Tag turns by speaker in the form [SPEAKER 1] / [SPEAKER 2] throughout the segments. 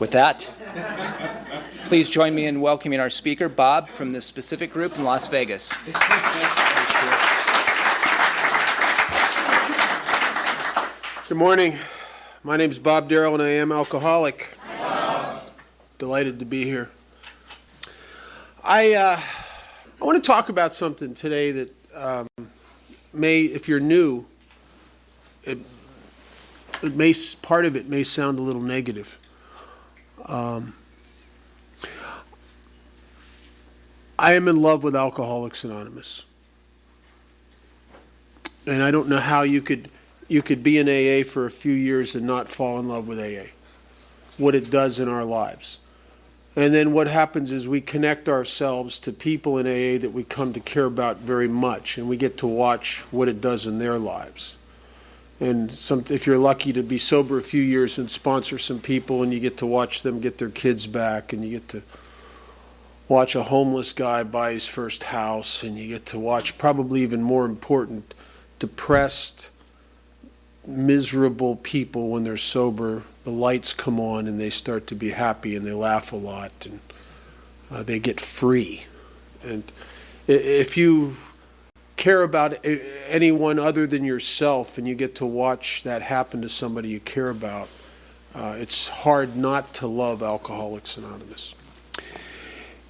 [SPEAKER 1] With that, please join me in welcoming our speaker, Bob, from the Specific Group in Las Vegas.
[SPEAKER 2] Good morning. My name is Bob Darrell, and I am alcoholic. Delighted to be here. I want to talk about something today that may, if you're new, part of it may sound a little negative. I am in love with Alcoholics Anonymous. And I don't know how you could be in AA for a few years and not fall in love with AA, what it does in our lives. And then what happens is we connect ourselves to people in AA that we come to care about very much, and we get to watch what it does in their lives. And if you're lucky to be sober a few years and sponsor some people, and you get to watch them get their kids back, and you get to watch a homeless guy buy his first house, and you get to watch, probably even more important, depressed, miserable people when they're sober, the lights come on and they start to be happy and they laugh a lot and they get free. And if you care about anyone other than yourself and you get to watch that happen to somebody you care about, it's hard not to love Alcoholics Anonymous.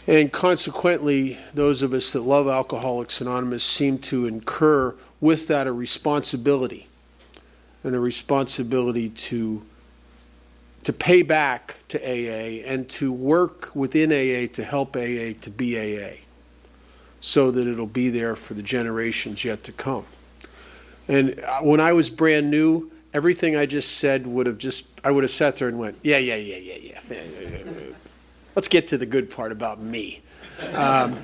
[SPEAKER 2] And consequently, those of us that love Alcoholics Anonymous seem to incur with that a responsibility, and a responsibility to pay back to AA and to work within AA to help AA to be AA, so that it'll be there for the generations yet to come. And when I was brand new, everything I just said I would have sat there and went, yeah. Let's get to the good part about me. And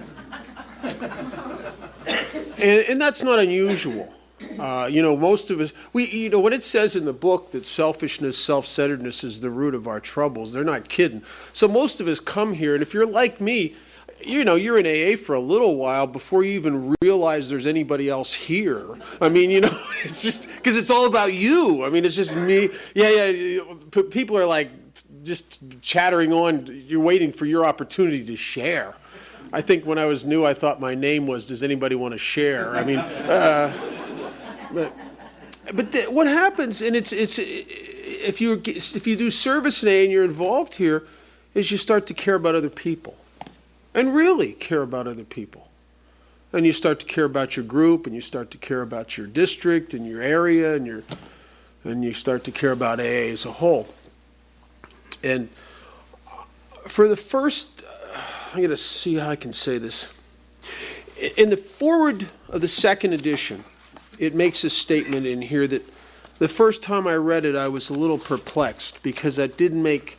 [SPEAKER 2] that's not unusual. Most of us, when it says in the book that selfishness, self-centeredness is the root of our troubles, they're not kidding. So most of us come here, and if you're like me, you're in AA for a little while before you even realize there's anybody else here. I mean, it's just, because it's all about you. I mean, it's just me. Yeah. People are like just chattering on. You're waiting for your opportunity to share. I think when I was new, I thought my name was, does anybody want to share? I mean, But what happens, and it's if you do service in AA and you're involved here, is you start to care about other people, and really care about other people, and you start to care about your group, and you start to care about your district and your area, and you start to care about AA as a whole. And for the first, I'm going to see how I can say this. In the foreword of the second edition, it makes a statement in here that the first time I read it, I was a little perplexed because that didn't make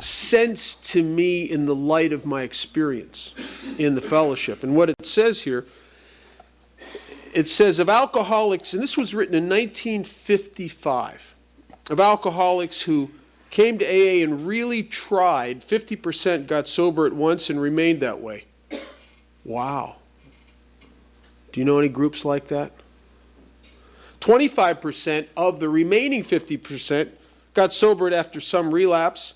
[SPEAKER 2] sense to me in the light of my experience in the fellowship. And what it says here, it says of alcoholics, and this was written in 1955, of alcoholics who came to AA and really tried, 50% got sober at once and remained that way. Wow. Do you know any groups like that? 25% of the remaining 50% got sober after some relapse.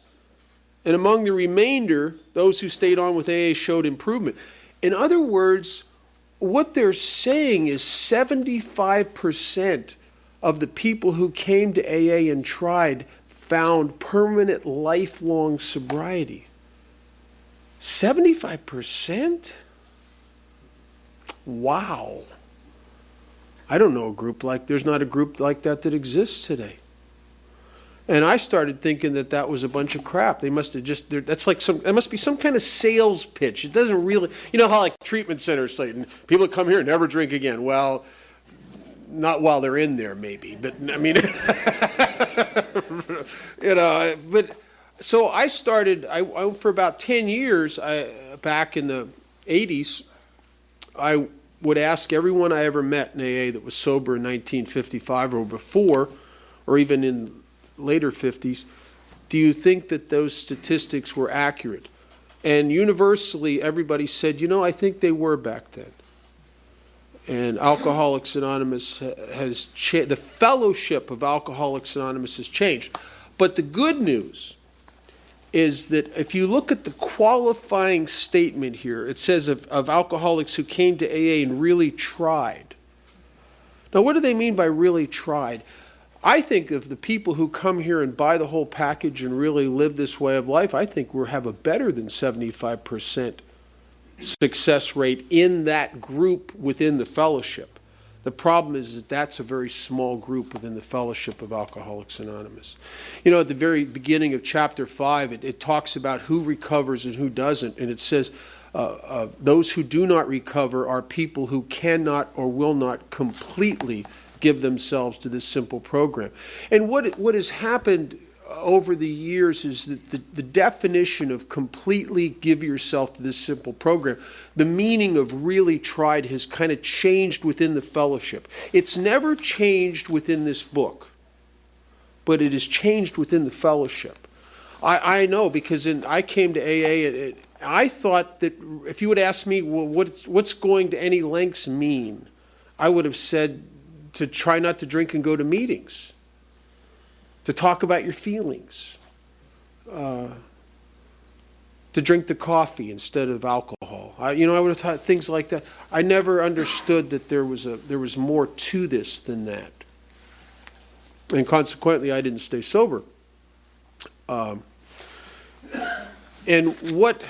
[SPEAKER 2] And among the remainder, those who stayed on with AA showed improvement. In other words, what they're saying is 75% of the people who came to AA and tried found permanent, lifelong sobriety. 75%? Wow. I don't know there's not a group like that exists today. And I started thinking that was a bunch of crap. They must have that must be some kind of sales pitch. It doesn't really, how like treatment centers say, people that come here never drink again. Well, not while they're in there maybe, but I mean, but so I started, I for about 10 years, back in the 80s, I would ask everyone I ever met in AA that was sober in 1955 or before, or even in later 50s, do you think that those statistics were accurate? And universally, everybody said, I think they were back then. And Alcoholics Anonymous has changed. The fellowship of Alcoholics Anonymous has changed. But the good news is that if you look at the qualifying statement here, it says of alcoholics who came to AA and really tried. Now, what do they mean by really tried? I think of the people who come here and buy the whole package and really live this way of life, I think we'll have a better than 75% success rate in that group within the fellowship. The problem is that that's a very small group within the fellowship of Alcoholics Anonymous. You know, at the very beginning of chapter 5, it talks about who recovers and who doesn't, and it says those who do not recover are people who cannot or will not completely give themselves to this simple program. And what has happened over the years is that the definition of completely give yourself to this simple program, the meaning of really tried has kind of changed within the fellowship. It's never changed within this book, but it has changed within the fellowship. I know, because I came to AA and I thought that if you would ask me, well, what's going to any lengths mean, I would have said to try not to drink and go to meetings, to talk about your feelings, to drink the coffee instead of alcohol. I would have thought things like that. I never understood that there was more to this than that, and consequently, I didn't stay sober. And what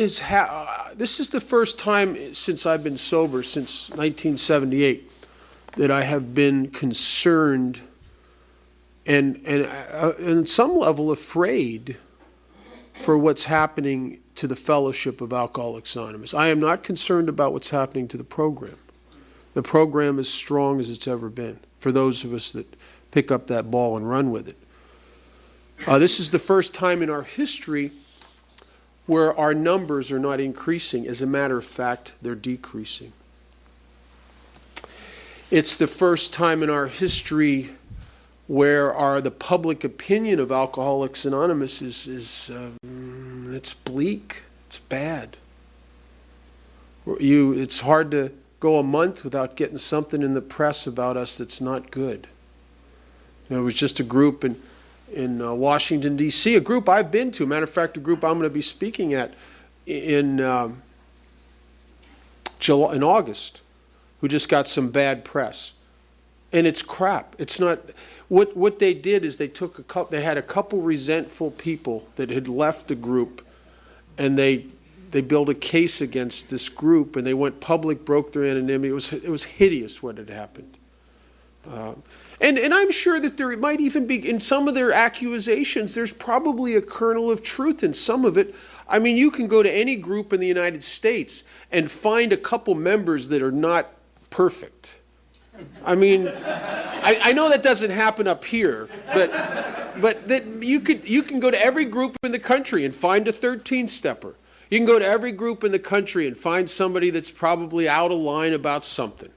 [SPEAKER 2] is this is the first time since I've been sober, since 1978, that I have been concerned and on some level afraid for what's happening to the fellowship of Alcoholics Anonymous. I am not concerned about what's happening to the program. The program is strong as it's ever been for those of us that pick up that ball and run with it. This is the first time in our history where our numbers are not increasing. As a matter of fact, they're decreasing. It's the first time in our history where the public opinion of Alcoholics Anonymous is it's bleak, it's bad. It's hard to go a month without getting something in the press about us that's not good. It was just a group in Washington, D.C., a group I've been to. Matter of fact, a group I'm going to be speaking at in August, who just got some bad press. And it's crap. It's not. What they did is they had a couple resentful people that had left the group, and they built a case against this group, and they went public, broke their anonymity. It was hideous what had happened. And I'm sure that there might even be, in some of their accusations, there's probably a kernel of truth in some of it. I mean, you can go to any group in the United States and find a couple members that are not perfect. I mean, I know that doesn't happen up here, but that you can go to every group in the country and find a 13-stepper. You can go to every group in the country and find somebody that's probably out of line about something.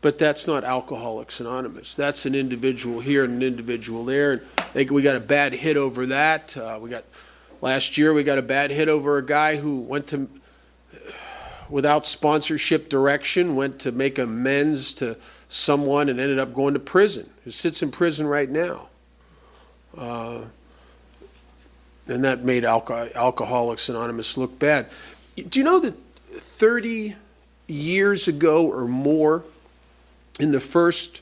[SPEAKER 2] But that's not Alcoholics Anonymous. That's an individual here and an individual there. And I think we got a bad hit over that. Last year we got a bad hit over a guy who went to, without sponsorship direction, went to make amends to someone and ended up going to prison. He sits in prison right now. And that made Alcoholics Anonymous look bad. Do you know that 30 years ago or more, in the first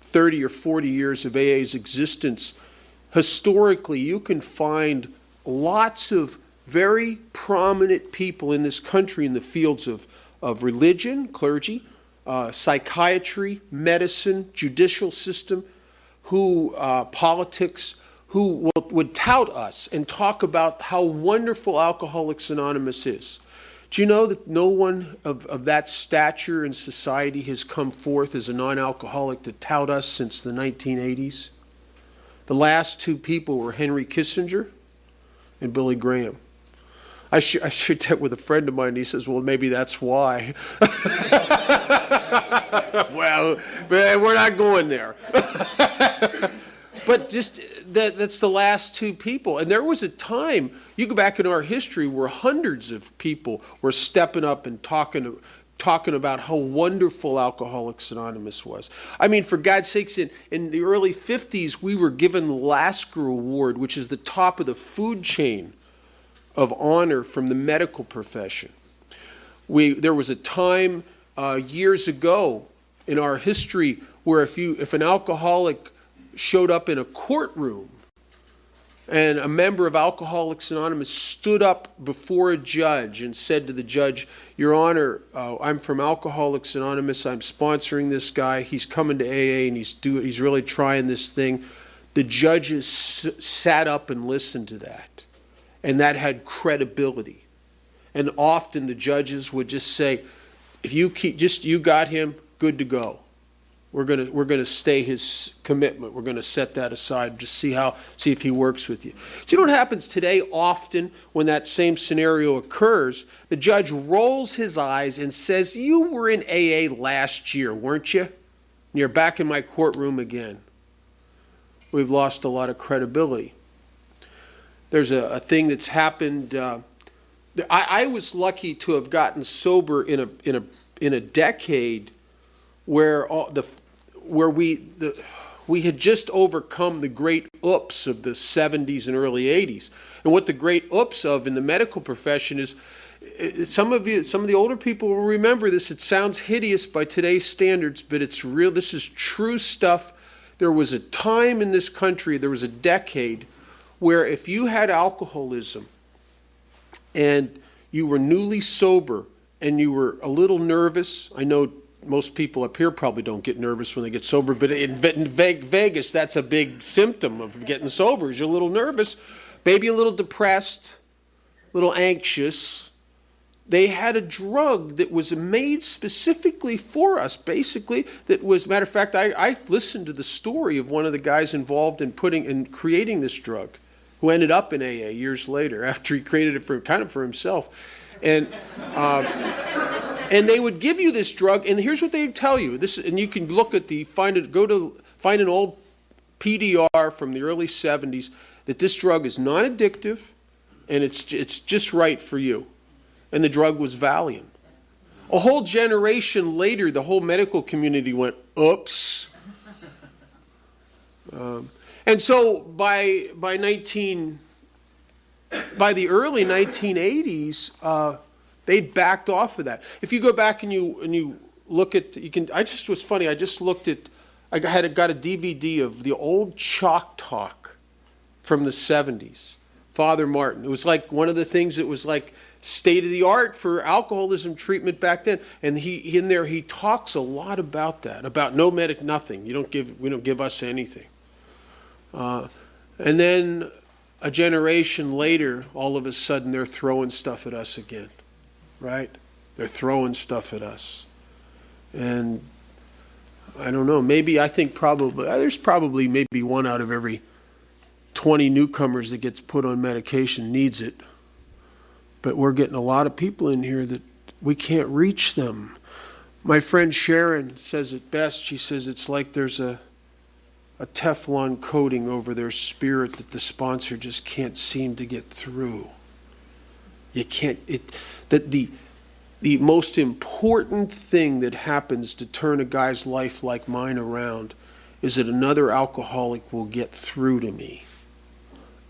[SPEAKER 2] 30 or 40 years of AA's existence, historically, you can find lots of very prominent people in this country in the fields of religion, clergy, psychiatry, medicine, judicial system, politics, who would tout us and talk about how wonderful Alcoholics Anonymous is. Do you know that no one of that stature in society has come forth as a non-alcoholic to tout us since the 1980s? The last two people were Henry Kissinger and Billy Graham. I shared that with a friend of mine, and he says, well, maybe that's why. Well, we're not going there. But just that's the last two people. And there was a time, you go back in our history, where hundreds of people were stepping up and talking talking about how wonderful Alcoholics Anonymous was. I mean, for God's sakes, in the early 50s, we were given the Lasker Award, which is the top of the food chain of honor from the medical profession. There was a time years ago in our history where if an alcoholic showed up in a courtroom and a member of Alcoholics Anonymous stood up before a judge and said to the judge, "Your Honor, I'm from Alcoholics Anonymous. I'm sponsoring this guy. He's coming to AA and he's really trying this thing." The judges sat up and listened to that, and that had credibility. And often the judges would just say, "If you got him, good to go. We're gonna stay his commitment. We're gonna set that aside, just see if he works with you." Do you know what happens today? Often when that same scenario occurs, the judge rolls his eyes and says, "You were in AA last year, weren't you? And you're back in my courtroom again." We've lost a lot of credibility. There's a thing that's happened. I was lucky to have gotten sober in a decade where we had just overcome the great oops of the 70s and early 80s. And what the great oops of in the medical profession is, some of the older people will remember this. It sounds hideous by today's standards, but it's real. This is true stuff. There was a time in this country, there was a decade, where if you had alcoholism and you were newly sober and you were a little nervous, I know most people up here probably don't get nervous when they get sober, but in Vegas, that's a big symptom of getting sober, is you're a little nervous, maybe a little depressed, a little anxious. They had a drug that was made specifically for us, basically, that was, matter of fact, I listened to the story of one of the guys involved in creating this drug, who ended up in AA years later after he created it for himself. And they would give you this drug, and here's what they would tell you. And you can look at find an old PDR from the early 70s, that this drug is non-addictive, and it's just right for you. And the drug was Valium. A whole generation later, the whole medical community went, oops. And so by the early 1980s, they backed off of that. If you go back and you look at, I just looked at, got a DVD of the old Chalk Talk from the 70s. Father Martin. It was like one of the things that was like state of the art for alcoholism treatment back then. And he talks a lot about that, about no medic, nothing. We don't give us anything. And then a generation later, all of a sudden they're throwing stuff at us again. Right? They're throwing stuff at us. And I don't know, there's probably maybe one out of every 20 newcomers that gets put on medication needs it. But we're getting a lot of people in here that we can't reach them. My friend Sharon says it best. She says it's like there's a Teflon coating over their spirit that the sponsor just can't seem to get through. The most important thing that happens to turn a guy's life like mine around is that another alcoholic will get through to me.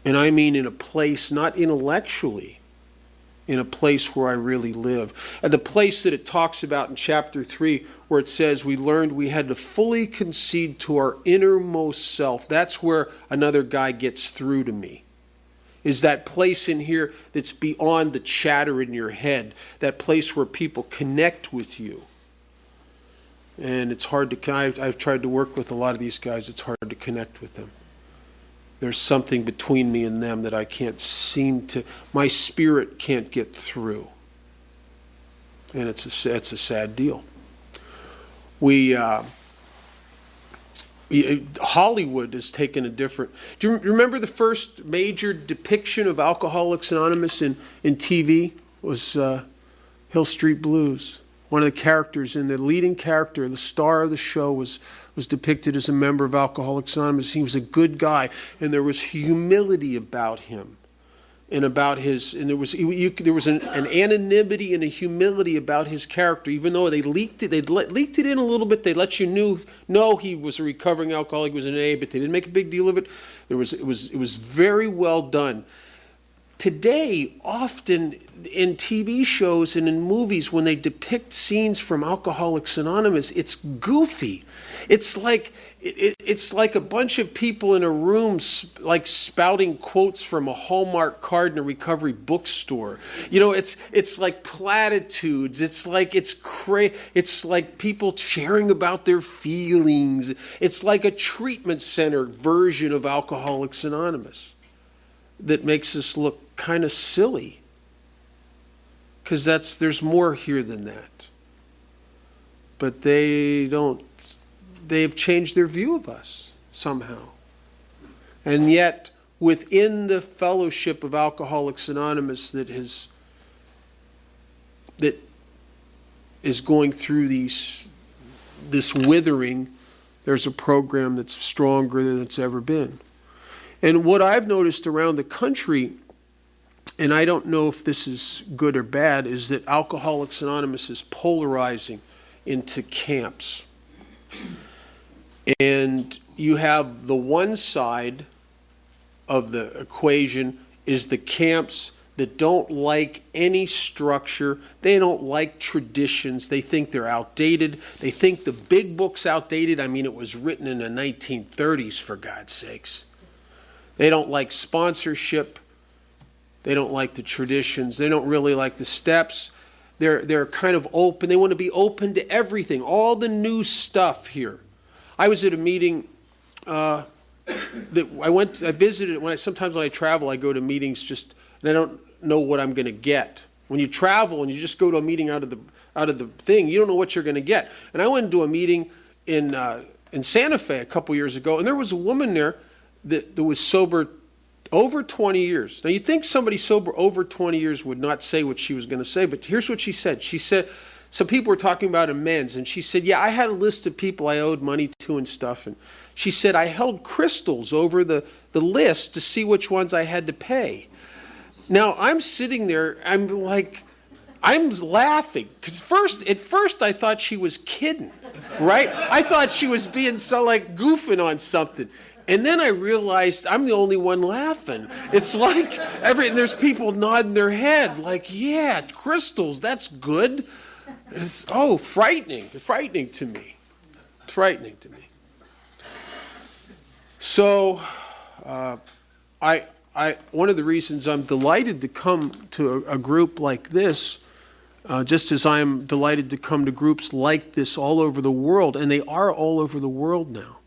[SPEAKER 2] And I mean in a place, not intellectually, in a place where I really live. And the place that it talks about in chapter 3, where it says we learned we had to fully concede to our innermost self. That's where another guy gets through to me. Is that place in here that's beyond the chatter in your head, that place where people connect with you. And it's hard to, I've tried to work with a lot of these guys, it's hard to connect with them. There's something between me and them that I can't seem to, my spirit can't get through. And it's a sad deal. Hollywood has taken a different... Do you remember the first major depiction of Alcoholics Anonymous in TV? Was Hill Street Blues. One of the characters, the leading character, the star of the show, was depicted as a member of Alcoholics Anonymous. He was a good guy, and there was humility about him. and about his, and there was an anonymity and a humility about his character, even though they leaked it in a little bit. They let you know he was a recovering alcoholic, he was an AA, but they didn't make a big deal of it. It was very well done. Today, often in TV shows and in movies, when they depict scenes from Alcoholics Anonymous, it's goofy. It's like a bunch of people in a room like spouting quotes from a Hallmark card in a recovery bookstore. It's like platitudes. It's like people sharing about their feelings. It's like a treatment center version of Alcoholics Anonymous that makes us look kind of silly, because there's more here than that. But they've changed their view of us somehow. And yet, within the fellowship of Alcoholics Anonymous that is going through this withering, there's a program that's stronger than it's ever been. And what I've noticed around the country, and I don't know if this is good or bad, is that Alcoholics Anonymous is polarizing into camps. And you have the one side of the equation is the camps that don't like any structure. They don't like traditions. They think they're outdated. They think the big book's outdated. I mean, it was written in the 1930s, for God's sakes. They don't like sponsorship. They don't like the traditions. They don't really like the steps. They're kind of open. They want to be open to everything, all the new stuff here. I was at a meeting that I visited. Sometimes when I travel, I go to meetings and I don't know what I'm going to get. When you travel and you just go to a meeting out of the thing, you don't know what you're going to get. And I went to a meeting in Santa Fe a couple years ago, and there was a woman there that was sober over 20 years. Now, you'd think somebody sober over 20 years would not say what she was going to say, but here's what she said. She said, some people were talking about amends, and she said, yeah, I had a list of people I owed money to and stuff. And she said, I held crystals over the list to see which ones I had to pay. Now, I'm sitting there, I'm laughing, because at first I thought she was kidding, right? I thought she was being goofing on something. And then I realized I'm the only one laughing. It's like there's people nodding their head, like, yeah, crystals, that's good. It's frightening to me. Frightening to me. So, one of the reasons I'm delighted to come to a group like this, just as I'm delighted to come to groups like this all over the world, and they are all over the world now,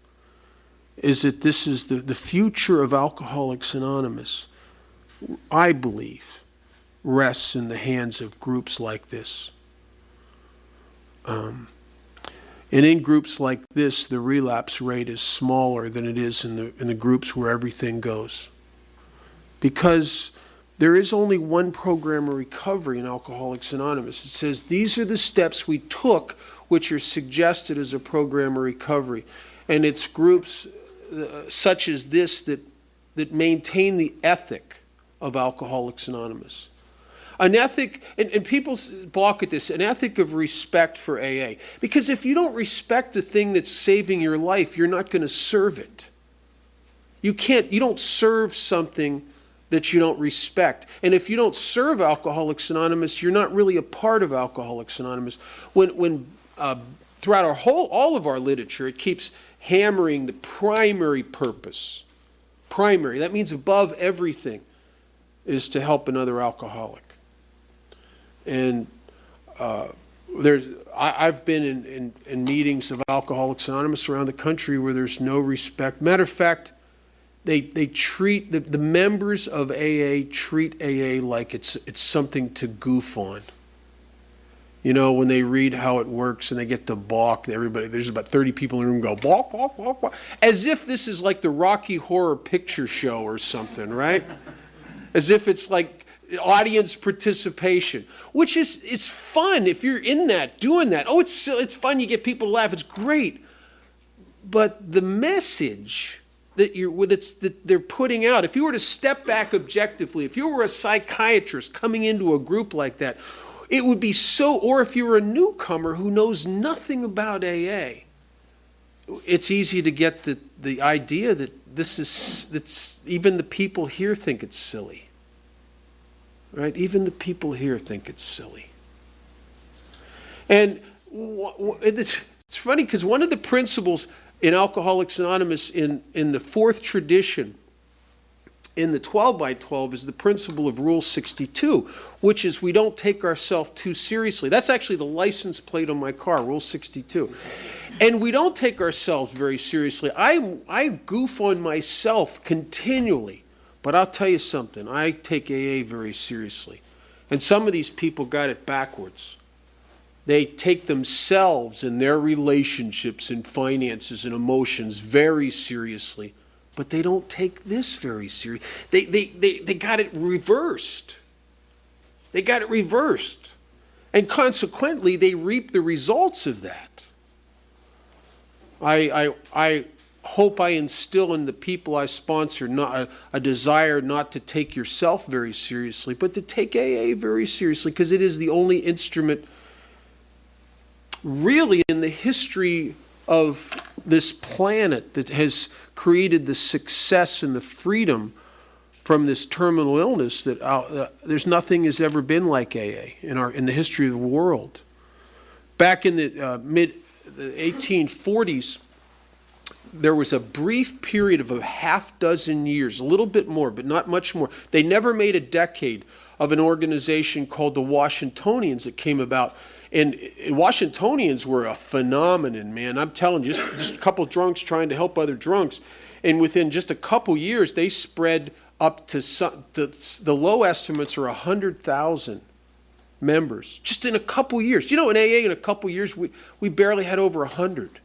[SPEAKER 2] is that this is the future of Alcoholics Anonymous, I believe, rests in the hands of groups like this. And in groups like this, the relapse rate is smaller than it is in the groups where everything goes. Because there is only one program of recovery in Alcoholics Anonymous. It says these are the steps we took which are suggested as a program of recovery. And it's groups such as this that maintain the ethic of Alcoholics Anonymous. An ethic, and people balk at this, an ethic of respect for AA. Because if you don't respect the thing that's saving your life, you're not going to serve it. You don't serve something that you don't respect. And if you don't serve Alcoholics Anonymous, you're not really a part of Alcoholics Anonymous. When throughout all of our literature, it keeps hammering the primary purpose. Primary, that means above everything, is to help another alcoholic. And I've been in meetings of Alcoholics Anonymous around the country where there's no respect. Matter of fact, they treat the members of AA treat AA like it's something to goof on. You know, when they read how it works and they get to balk, there's about 30 people in the room go, balk, balk, balk, balk. As if this is like the Rocky Horror Picture Show or something, right? As if it's like audience participation, which is fun if you're in that, doing that. Oh, it's fun, you get people to laugh, it's great. But the message that they're putting out, if you were to step back objectively, if you were a psychiatrist coming into a group like that, it would be so, or if you're a newcomer who knows nothing about AA, it's easy to get the idea that that's even the people here think it's silly. Right? Even the people here think it's silly. And it's funny because one of the principles in Alcoholics Anonymous in the fourth tradition, in the 12 by 12, is the principle of Rule 62, which is we don't take ourselves too seriously. That's actually the license plate on my car, Rule 62. And we don't take ourselves very seriously. I goof on myself continually, but I'll tell you something, I take AA very seriously. And some of these people got it backwards. They take themselves and their relationships and finances and emotions very seriously, but they don't take this very seriously. They got it reversed. They got it reversed. And consequently, they reap the results of that. I hope I instill in the people I sponsor not a desire not to take yourself very seriously, but to take AA very seriously, because it is the only instrument really in the history of this planet that has created the success and the freedom from this terminal illness that there's nothing has ever been like AA in the history of the world. Back in the mid 1840s, there was a brief period of a half dozen years, a little bit more, but not much more. They never made a decade of an organization called the Washingtonians that came about. And Washingtonians were a phenomenon, man. I'm telling you, just a couple drunks trying to help other drunks. And within just a couple years, they spread up to the low estimates are 100,000 members. Just in a couple years. You know, in AA, in a couple years, we barely had over 100.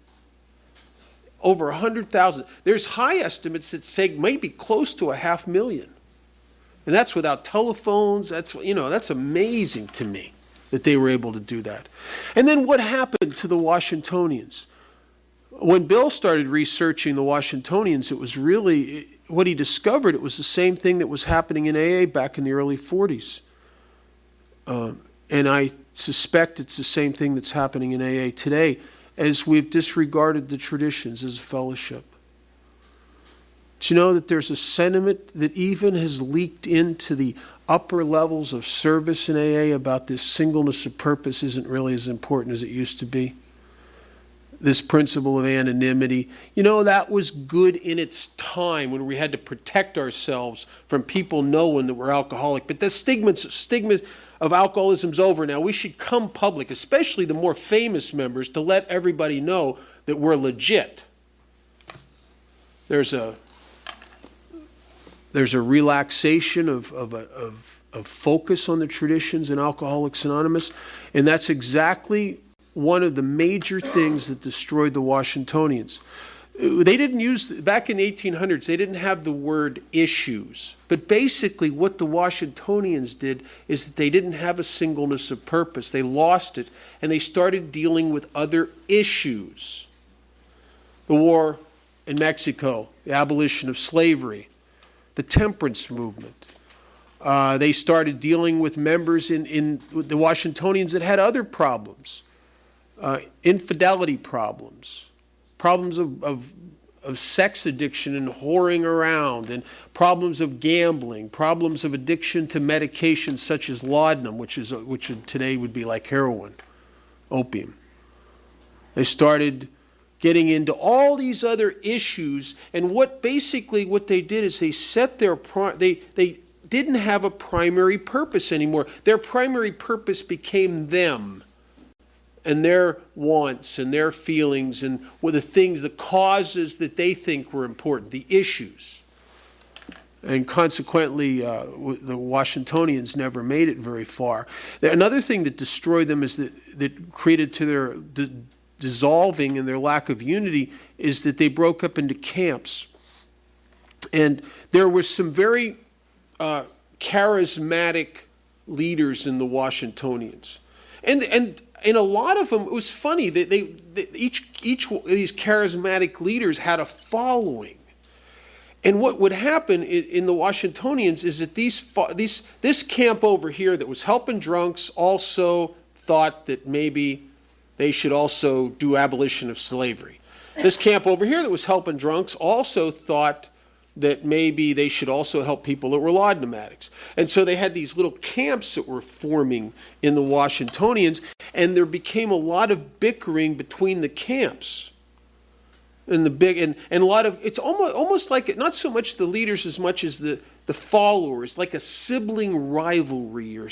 [SPEAKER 2] Over 100,000. There's high estimates that say maybe close to 500,000. And that's without telephones. That's amazing to me that they were able to do that. And then what happened to the Washingtonians? When Bill started researching the Washingtonians, it was really, what he discovered, it was the same thing that was happening in AA back in the early 40s. And I suspect it's the same thing that's happening in AA today, as we've disregarded the traditions as a fellowship. Do you know that there's a sentiment that even has leaked into the upper levels of service in AA about this singleness of purpose isn't really as important as it used to be? This principle of anonymity. You know, that was good in its time when we had to protect ourselves from people knowing that we're alcoholic. But the stigma of alcoholism's over now. We should come public, especially the more famous members, to let everybody know that we're legit. There's a relaxation of focus on the traditions in Alcoholics Anonymous, and that's exactly one of the major things that destroyed the Washingtonians. They didn't use, back in the 1800s, they didn't have the word issues. But basically what the Washingtonians did is that they didn't have a singleness of purpose. They lost it, and they started dealing with other issues. The war in Mexico, the abolition of slavery, the temperance movement. They started dealing with members in the Washingtonians that had other problems. Infidelity problems of sex addiction and whoring around, and problems of gambling, problems of addiction to medications such as laudanum, which today would be like heroin, opium. They started getting into all these other issues, and what they did is they set they didn't have a primary purpose anymore. Their primary purpose became them and their wants and their feelings and the causes that they think were important, the issues. And consequently, the Washingtonians never made it very far. Another thing that destroyed them is that created to their dissolving and their lack of unity is that they broke up into camps. And there were some very charismatic leaders in the Washingtonians. And a lot of them, it was funny that each of these charismatic leaders had a following. And what would happen in the Washingtonians is that this camp over here that was helping drunks also thought that maybe they should also do abolition of slavery. This camp over here that was helping drunks also thought that maybe they should also help people that were lawn pneumatics. And so they had these little camps that were forming in the Washingtonians, and there became a lot of bickering between the camps. And a lot of, it's almost like, not so much the leaders as much as the followers, like a sibling rivalry or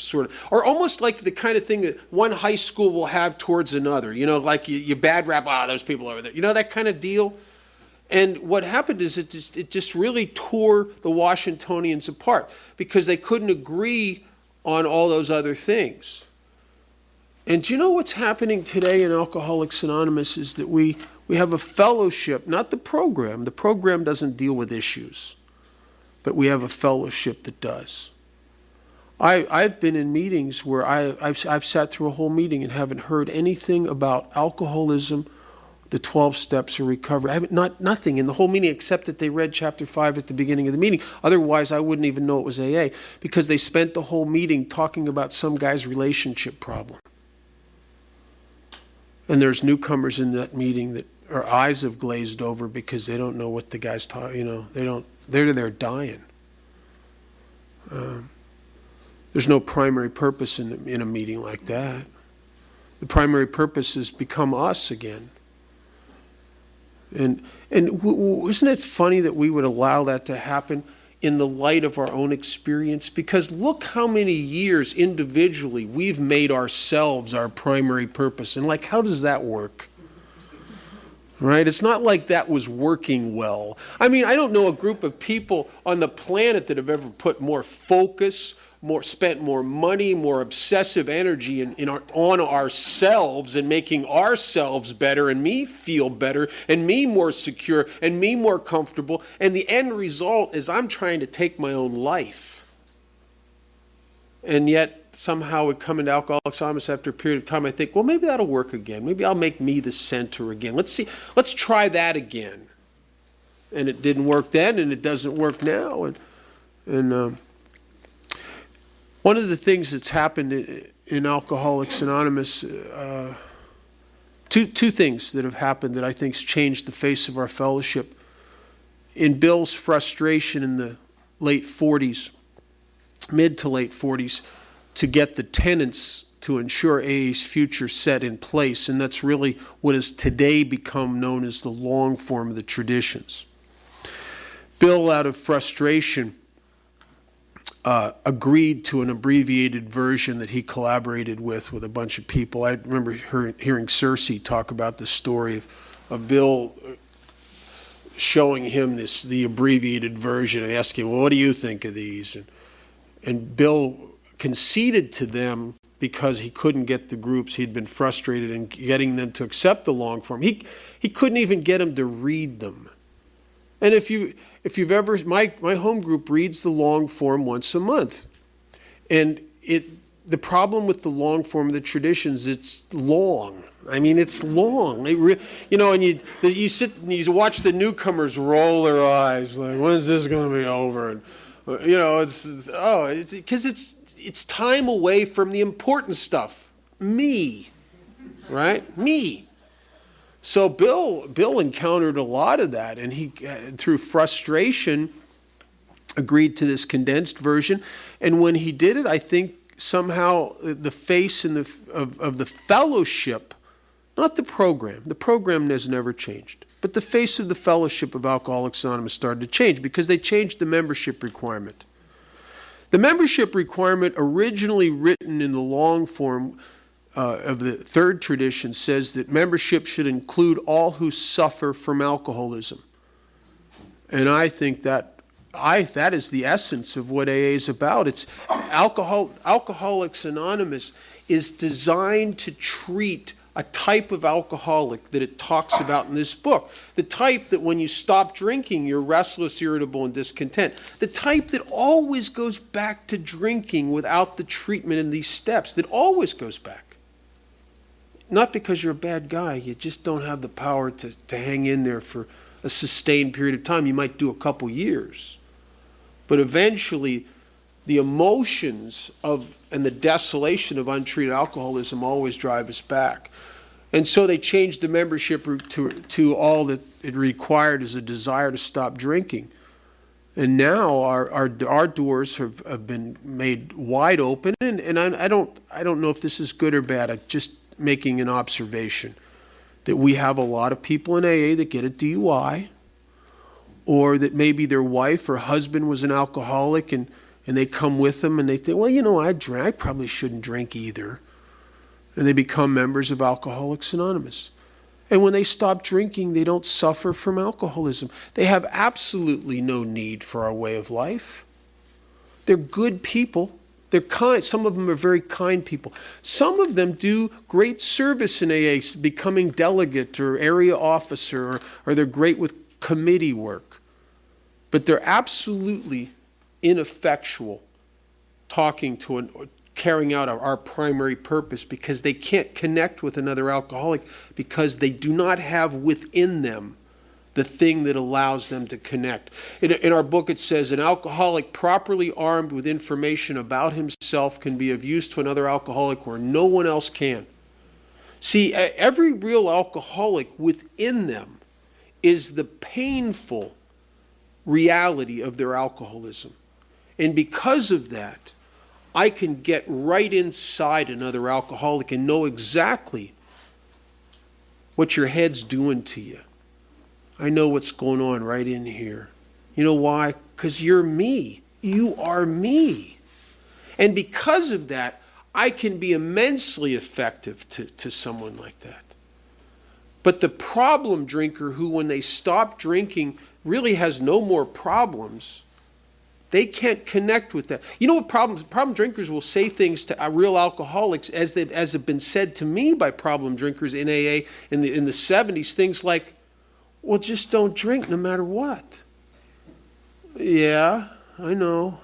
[SPEAKER 2] almost like the kind of thing that one high school will have towards another, like you bad rap, those people over there, that kind of deal. And what happened is it just really tore the Washingtonians apart because they couldn't agree on all those other things. And do you know what's happening today in Alcoholics Anonymous is that we have a fellowship, not the program. The program doesn't deal with issues, but we have a fellowship that does. I've been in meetings where I've sat through a whole meeting and haven't heard anything about alcoholism, the 12 steps of recovery. I haven't, nothing in the whole meeting except that they read chapter 5 at the beginning of the meeting. Otherwise, I wouldn't even know it was AA because they spent the whole meeting talking about some guy's relationship problem. And there's newcomers in that meeting that our eyes have glazed over because they don't know what the guy's talking, they're dying. There's no primary purpose in a meeting like that. The primary purpose is become us again. And isn't it funny that we would allow that to happen in the light of our own experience? Because look how many years individually we've made ourselves our primary purpose. And how does that work? Right? It's not like that was working well. I mean, I don't know a group of people on the planet that have ever put more focus, spent more money, more obsessive energy on ourselves and making ourselves better and me feel better and me more secure and me more comfortable. And the end result is I'm trying to take my own life. And yet somehow we come into Alcoholics Anonymous after a period of time, I think, well, maybe that'll work again. Maybe I'll make me the center again. Let's try that again. And it didn't work then and it doesn't work now. And one of the things that's happened in Alcoholics Anonymous, two things that have happened that I think's changed the face of our fellowship. In Bill's frustration in the late 40s, mid to late 40s, to get the tenets to ensure AA's future set in place, and that's really what has today become known as the long form of the traditions. Bill, out of frustration, agreed to an abbreviated version that he collaborated with a bunch of people. I remember hearing Cersei talk about the story of Bill showing him the abbreviated version and asking, well, what do you think of these? And Bill conceded to them because he couldn't get the groups. He'd been frustrated in getting them to accept the long form. He couldn't even get them to read them. And if you've ever, my home group reads the long form once a month. And the problem with the long form of the traditions, it's long. I mean, it's long. And you sit and you watch the newcomers roll their eyes like, when's this going to be over? And it's because it's time away from the important stuff. Me, right? Me. So Bill encountered a lot of that, and he, through frustration, agreed to this condensed version. And when he did it, I think somehow the face of the fellowship, not the program has never changed, but the face of the fellowship of Alcoholics Anonymous started to change because they changed the membership requirement. The membership requirement, originally written in the long form of the third tradition, says that membership should include all who suffer from alcoholism. And I think that is the essence of what AA is about. It's Alcoholics Anonymous is designed to treat a type of alcoholic that it talks about in this book. The type that when you stop drinking, you're restless, irritable, and discontent. The type that always goes back to drinking without the treatment in these steps, that always goes back. Not because you're a bad guy, you just don't have the power to hang in there for a sustained period of time. You might do a couple years. But eventually, the emotions of and the desolation of untreated alcoholism always drive us back. And so they changed the membership to all that it required is a desire to stop drinking. And now our doors have been made wide open, and I don't know if this is good or bad. I'm just making an observation that we have a lot of people in AA that get a DUI, or that maybe their wife or husband was an alcoholic and they come with them and they think, well, you know, I probably shouldn't drink either. And they become members of Alcoholics Anonymous. And when they stop drinking, they don't suffer from alcoholism. They have absolutely no need for our way of life. They're good people. They're kind. Some of them are very kind people. Some of them do great service in AA, becoming delegate or area officer, or they're great with committee work. But they're absolutely ineffectual talking to carrying out our primary purpose, because they can't connect with another alcoholic because they do not have within them the thing that allows them to connect. In our book it says, an alcoholic properly armed with information about himself can be of use to another alcoholic where no one else can. See, every real alcoholic within them is the painful reality of their alcoholism. And because of that, I can get right inside another alcoholic and know exactly what your head's doing to you. I know what's going on right in here. You know why? Because you're me. You are me. And because of that, I can be immensely effective to someone like that. But the problem drinker who, when they stop drinking, really has no more problems, they can't connect with that. You know what problem drinkers will say things to real alcoholics, as have been said to me by problem drinkers in AA in the 70s, things like, well, just don't drink no matter what. Yeah, I know.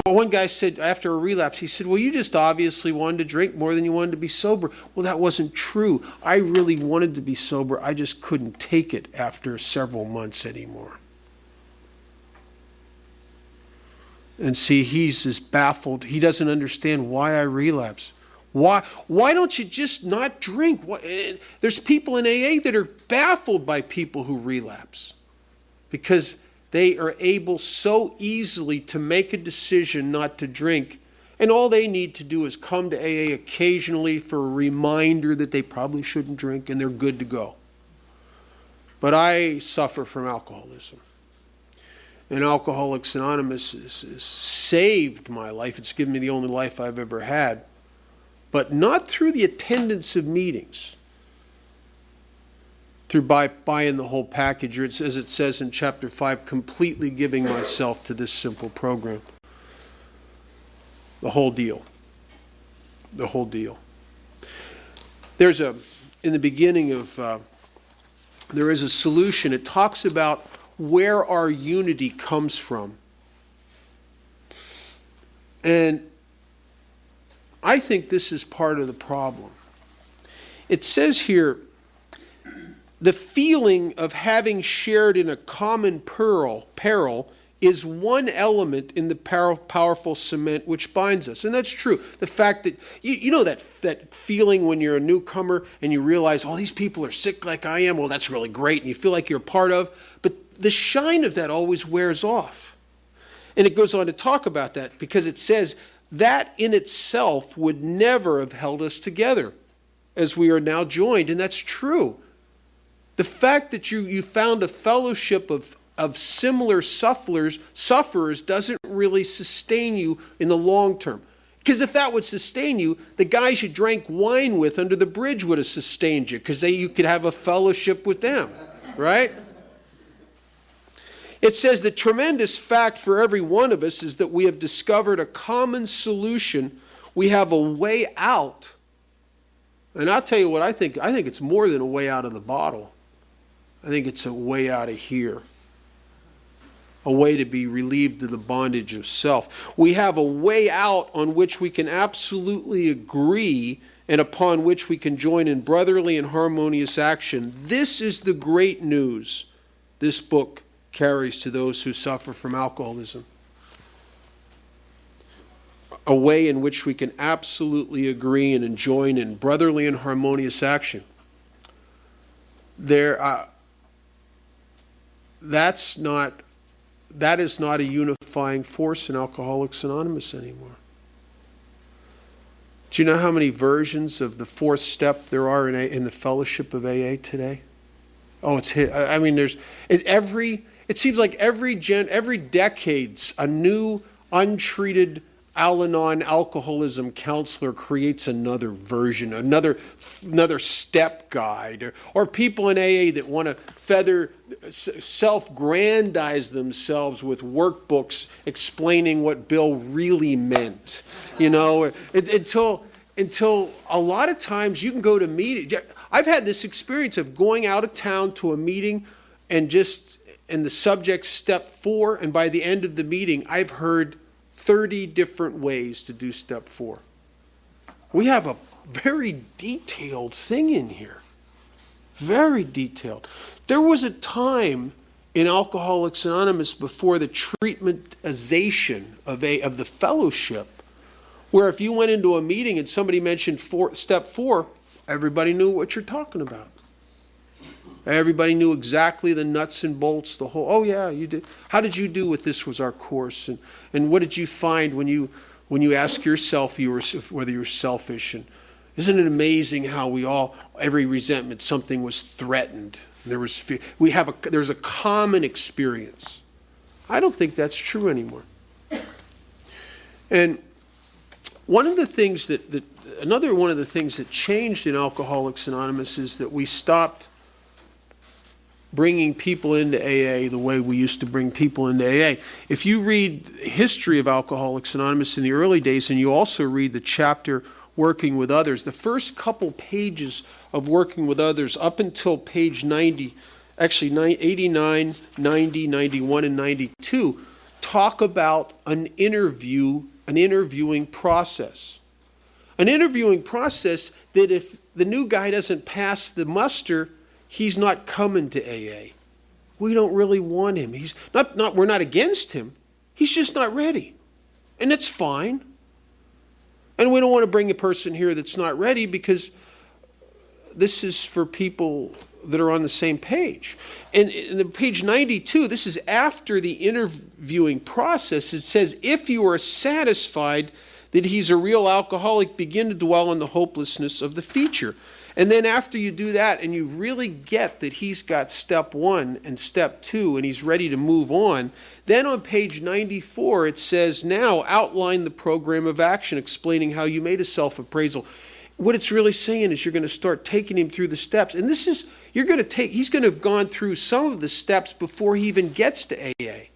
[SPEAKER 2] One guy said after a relapse, he said, well, you just obviously wanted to drink more than you wanted to be sober. Well, that wasn't true. I really wanted to be sober. I just couldn't take it after several months anymore. And see, he's as baffled. He doesn't understand why I relapse. Why don't you just not drink? There's people in AA that are baffled by people who relapse, because they are able so easily to make a decision not to drink, and all they need to do is come to AA occasionally for a reminder that they probably shouldn't drink, and they're good to go. But I suffer from alcoholism. And Alcoholics Anonymous has saved my life. It's given me the only life I've ever had. But not through the attendance of meetings. Through buying the whole package, or it says in chapter 5, completely giving myself to this simple program. The whole deal. The whole deal. There's in the beginning of, there is a solution. It talks about where our unity comes from. And I think this is part of the problem. It says here, the feeling of having shared in a common peril is one element in the powerful cement which binds us. And that's true. The fact that, you know that feeling when you're a newcomer and you realize, oh, these people are sick like I am. Well, that's really great. And you feel like you're a part of. But the shine of that always wears off. And it goes on to talk about that, because it says that in itself would never have held us together as we are now joined. And that's true. The fact that you found a fellowship of similar sufferers doesn't really sustain you in the long term. Because if that would sustain you, the guys you drank wine with under the bridge would have sustained you, because you could have a fellowship with them, right? It says the tremendous fact for every one of us is that we have discovered a common solution. We have a way out. And I'll tell you what I think. I think it's more than a way out of the bottle. I think it's a way out of here. A way to be relieved of the bondage of self. We have a way out on which we can absolutely agree and upon which we can join in brotherly and harmonious action. This is the great news this book carries to those who suffer from alcoholism. A way in which we can absolutely agree and join in brotherly and harmonious action. That is not a unifying force in Alcoholics Anonymous anymore. Do you know how many versions of the fourth step there are in the fellowship of AA today? Oh, it seems like every decade's a new untreated Al-Anon alcoholism counselor creates another version, another step guide, or people in AA that want to self-grandize themselves with workbooks explaining what Bill really meant. Until a lot of times you can go to meetings. I've had this experience of going out of town to a meeting and the subject step 4, and by the end of the meeting, I've heard 30 different ways to do step 4. We have a very detailed thing in here. Very detailed. There was a time in Alcoholics Anonymous before the treatmentization of the fellowship where if you went into a meeting and somebody mentioned step 4, everybody knew what you're talking about. Everybody knew exactly the nuts and bolts, oh yeah, you did. How did you do with this was our course? And what did you find when you ask yourself whether you're selfish? And isn't it amazing how every resentment, something was threatened. There's a common experience. I don't think that's true anymore. And one of the things that changed in Alcoholics Anonymous is that we stopped bringing people into AA the way we used to bring people into AA. If you read the history of Alcoholics Anonymous in the early days, and you also read the chapter Working with Others, the first couple pages of Working with Others up until page 90, actually 89, 90, 91, and 92, talk about an interviewing process. An interviewing process that if the new guy doesn't pass the muster, he's not coming to AA. We don't really want him. We're not against him. He's just not ready. And that's fine. And we don't want to bring a person here that's not ready because this is for people that are on the same page. And in the page 92, this is after the interviewing process. It says, if you are satisfied that he's a real alcoholic, begin to dwell on the hopelessness of the feature. And then after you do that and you really get that he's got step 1 and step 2 and he's ready to move on, then on page 94 it says, now outline the program of action explaining how you made a self-appraisal. What it's really saying is you're going to start taking him through the steps. And he's going to have gone through some of the steps before he even gets to AA.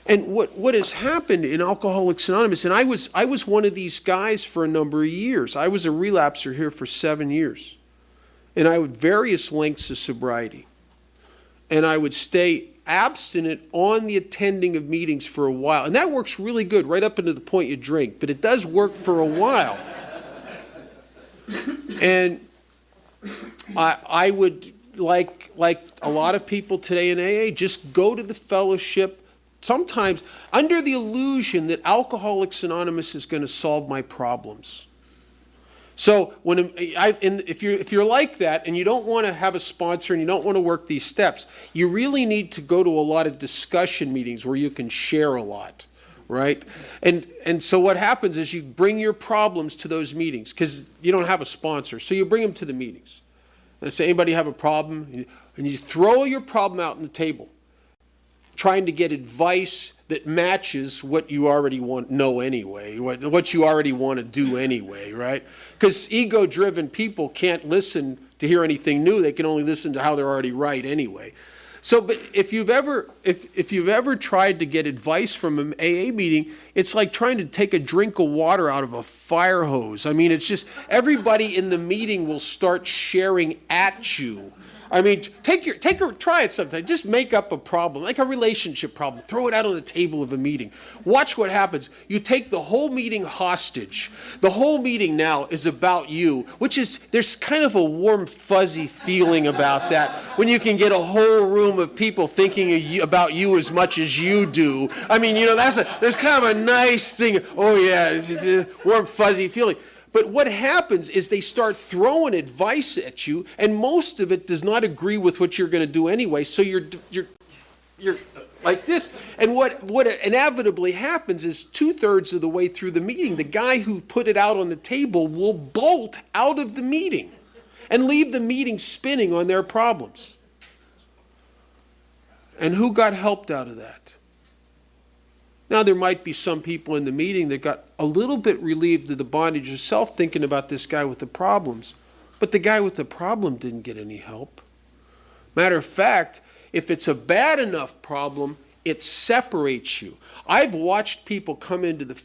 [SPEAKER 2] And what has happened in Alcoholics Anonymous, and I was one of these guys for a number of years. I was a relapser here for 7 years. And I had various lengths of sobriety. And I would stay abstinent on the attending of meetings for a while. And that works really good right up into the point you drink. But it does work for a while. And I would, like a lot of people today in AA, just go to the fellowship, sometimes under the illusion that Alcoholics Anonymous is going to solve my problems. So if you're like that and you don't want to have a sponsor and you don't want to work these steps, you really need to go to a lot of discussion meetings where you can share a lot, right? And so what happens is you bring your problems to those meetings because you don't have a sponsor. So you bring them to the meetings. And say, anybody have a problem? And you throw your problem out on the table, trying to get advice that matches what you already know anyway, what you already want to do anyway, right? Because ego-driven people can't listen to hear anything new. They can only listen to how they're already right anyway. So, but if you've ever tried to get advice from an AA meeting, it's like trying to take a drink of water out of a fire hose. I mean, it's just everybody in the meeting will start sharing at you I mean, try it sometime. Just make up a problem, like a relationship problem. Throw it out on the table of a meeting. Watch what happens. You take the whole meeting hostage. The whole meeting now is about you, which is, there's kind of a warm, fuzzy feeling about that when you can get a whole room of people thinking about you as much as you do. I mean, there's kind of a nice thing. Oh yeah, warm, fuzzy feeling. But what happens is they start throwing advice at you, and most of it does not agree with what you're going to do anyway. So you're like this. And what inevitably happens is 2/3 of the way through the meeting, the guy who put it out on the table will bolt out of the meeting and leave the meeting spinning on their problems. And who got helped out of that? Now, there might be some people in the meeting that got a little bit relieved of the bondage of self thinking about this guy with the problems. But the guy with the problem didn't get any help. Matter of fact, if it's a bad enough problem, it separates you. I've watched people come into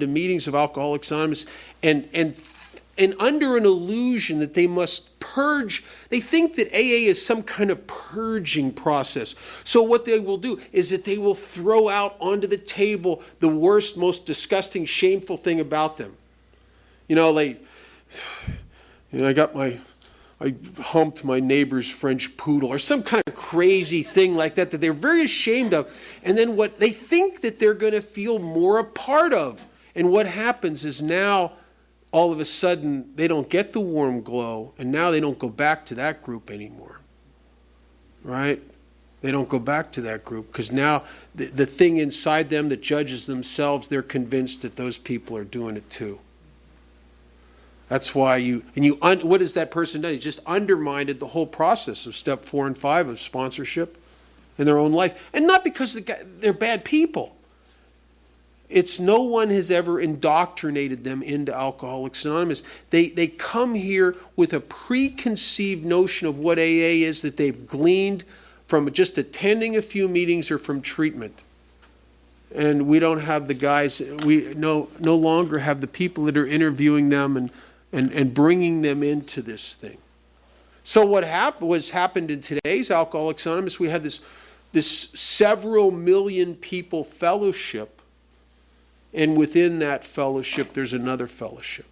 [SPEAKER 2] meetings of Alcoholics Anonymous and under an illusion that they must purge. They think that AA is some kind of purging process. So what they will do is that they will throw out onto the table the worst, most disgusting, shameful thing about them. I humped my neighbor's French poodle, or some kind of crazy thing like that they're very ashamed of. And then what they think that they're going to feel more a part of. And what happens is now, all of a sudden, they don't get the warm glow, and now they don't go back to that group anymore, right? They don't go back to that group because now the thing inside them that judges themselves, they're convinced that those people are doing it too. That's why what has that person done? He just undermined the whole process of step 4 and 5 of sponsorship in their own life. And not because they're bad people. It's no one has ever indoctrinated them into Alcoholics Anonymous. They come here with a preconceived notion of what AA is that they've gleaned from just attending a few meetings or from treatment. And we don't have the guys, we no longer have the people that are interviewing them and bringing them into this thing. So what's happened in today's Alcoholics Anonymous, we have this several million people fellowship. And within that fellowship, there's another fellowship.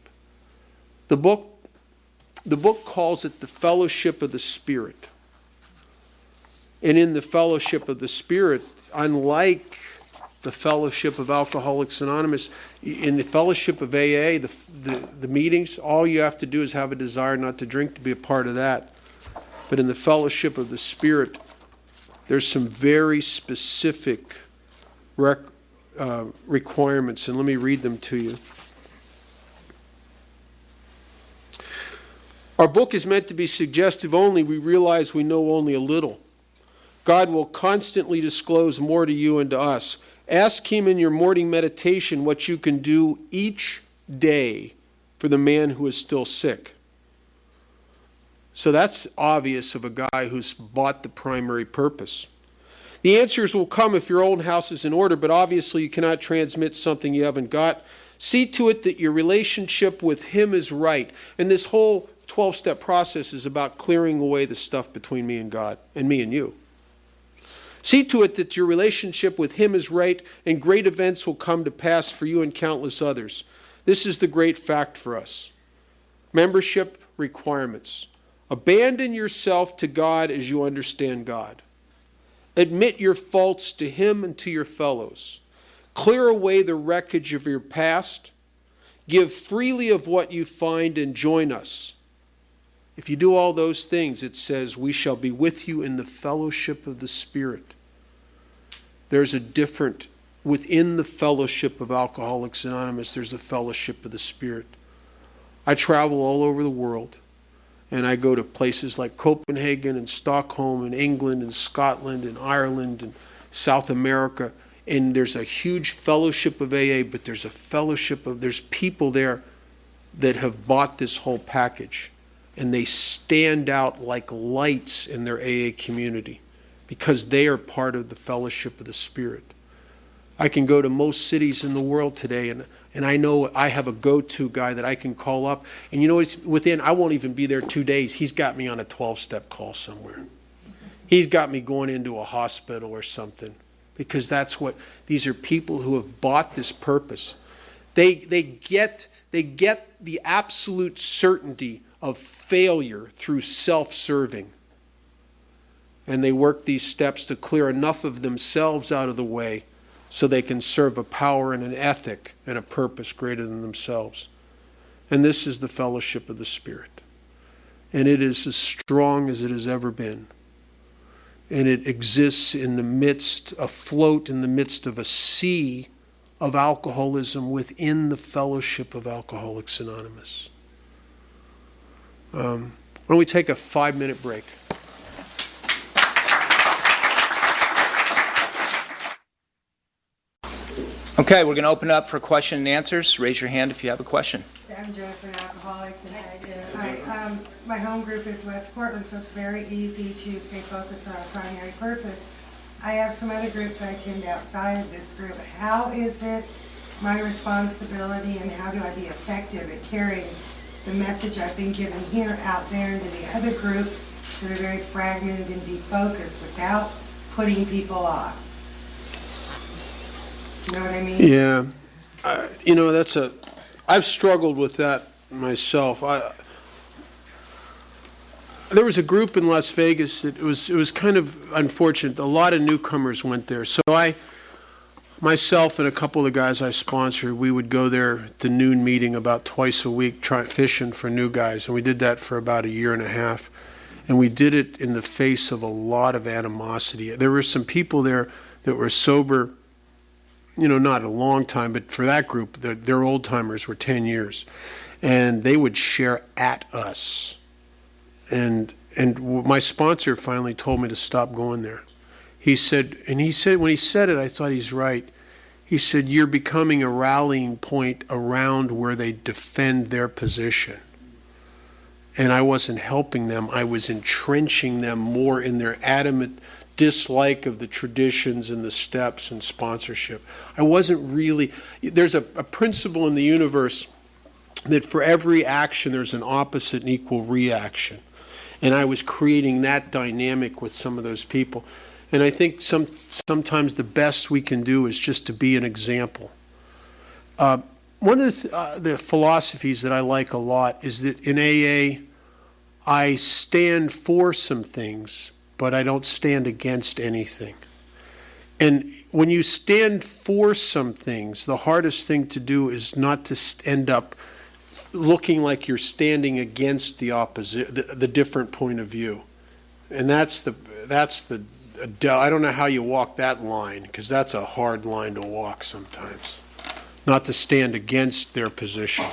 [SPEAKER 2] The book calls it the fellowship of the Spirit. And in the fellowship of the Spirit, unlike the fellowship of Alcoholics Anonymous, in the fellowship of AA, the meetings, all you have to do is have a desire not to drink to be a part of that. But in the fellowship of the Spirit, there's some very specific requirements, and let me read them to you. Our book is meant to be suggestive only. We realize we know only a little. God will constantly disclose more to you and to us. Ask Him in your morning meditation what you can do each day for the man who is still sick. So that's obvious of a guy who's bought the primary purpose. The answers will come if your own house is in order, but obviously you cannot transmit something you haven't got. See to it that your relationship with Him is right. And this whole 12-step process is about clearing away the stuff between me and God, and me and you. See to it that your relationship with Him is right, and great events will come to pass for you and countless others. This is the great fact for us. Membership requirements. Abandon yourself to God as you understand God. Admit your faults to Him and to your fellows. Clear away the wreckage of your past. Give freely of what you find and join us. If you do all those things, it says, we shall be with you in the fellowship of the Spirit. There's within the fellowship of Alcoholics Anonymous, there's a fellowship of the Spirit. I travel all over the world. And I go to places like Copenhagen and Stockholm and England and Scotland and Ireland and South America. And there's a huge fellowship of AA, but there's people there that have bought this whole package. And they stand out like lights in their AA community because they are part of the fellowship of the Spirit. I can go to most cities in the world today, and And I know I have a go-to guy that I can call up. And you know, it's within, I won't even be there 2 days. He's got me on a 12-step call somewhere. He's got me going into a hospital or something. Because that's what, these are people who have bought this purpose. They get the absolute certainty of failure through self-serving. And they work these steps to clear enough of themselves out of the way so they can serve a power and an ethic and a purpose greater than themselves. And this is the fellowship of the Spirit. And it is as strong as it has ever been. And it exists in the midst, afloat in the midst of a sea of alcoholism within the fellowship of Alcoholics Anonymous. Why don't we take a 5-minute break?
[SPEAKER 1] Okay, we're going to open up for question and answers. Raise your hand if you have a question.
[SPEAKER 3] I'm Jennifer, an alcoholic, and my home group is West Portland, so it's very easy to stay focused on a primary purpose. I have some other groups I attend outside of this group. How is it my responsibility, and how do I be effective at carrying the message I've been given here out there into the other groups that are very fragmented and defocused without putting people off? You know what I mean?
[SPEAKER 2] Yeah. You know, I've struggled with that myself. There was a group in Las Vegas that it was kind of unfortunate. A lot of newcomers went there. So myself and a couple of the guys I sponsored, we would go there at the noon meeting about twice a week fishing for new guys. And we did that for about 1.5 years. And we did it in the face of a lot of animosity. There were some people there that were sober, you know, not a long time, but for that group, their old timers were 10 years. And they would share at us. And my sponsor finally told me to stop going there. He said, when he said it, I thought he's right. He said, you're becoming a rallying point around where they defend their position. And I wasn't helping them. I was entrenching them more in their adamant dislike of the traditions and the steps and sponsorship. I wasn't really, there's a principle in the universe that for every action there's an opposite and equal reaction. And I was creating that dynamic with some of those people. And I think sometimes the best we can do is just to be an example. One of the philosophies that I like a lot is that in AA, I stand for some things, but I don't stand against anything. And when you stand for some things, the hardest thing to do is not to end up looking like you're standing against the opposite, the different point of view. And that's the I don't know how you walk that line, because that's a hard line to walk sometimes. Not to stand against their position.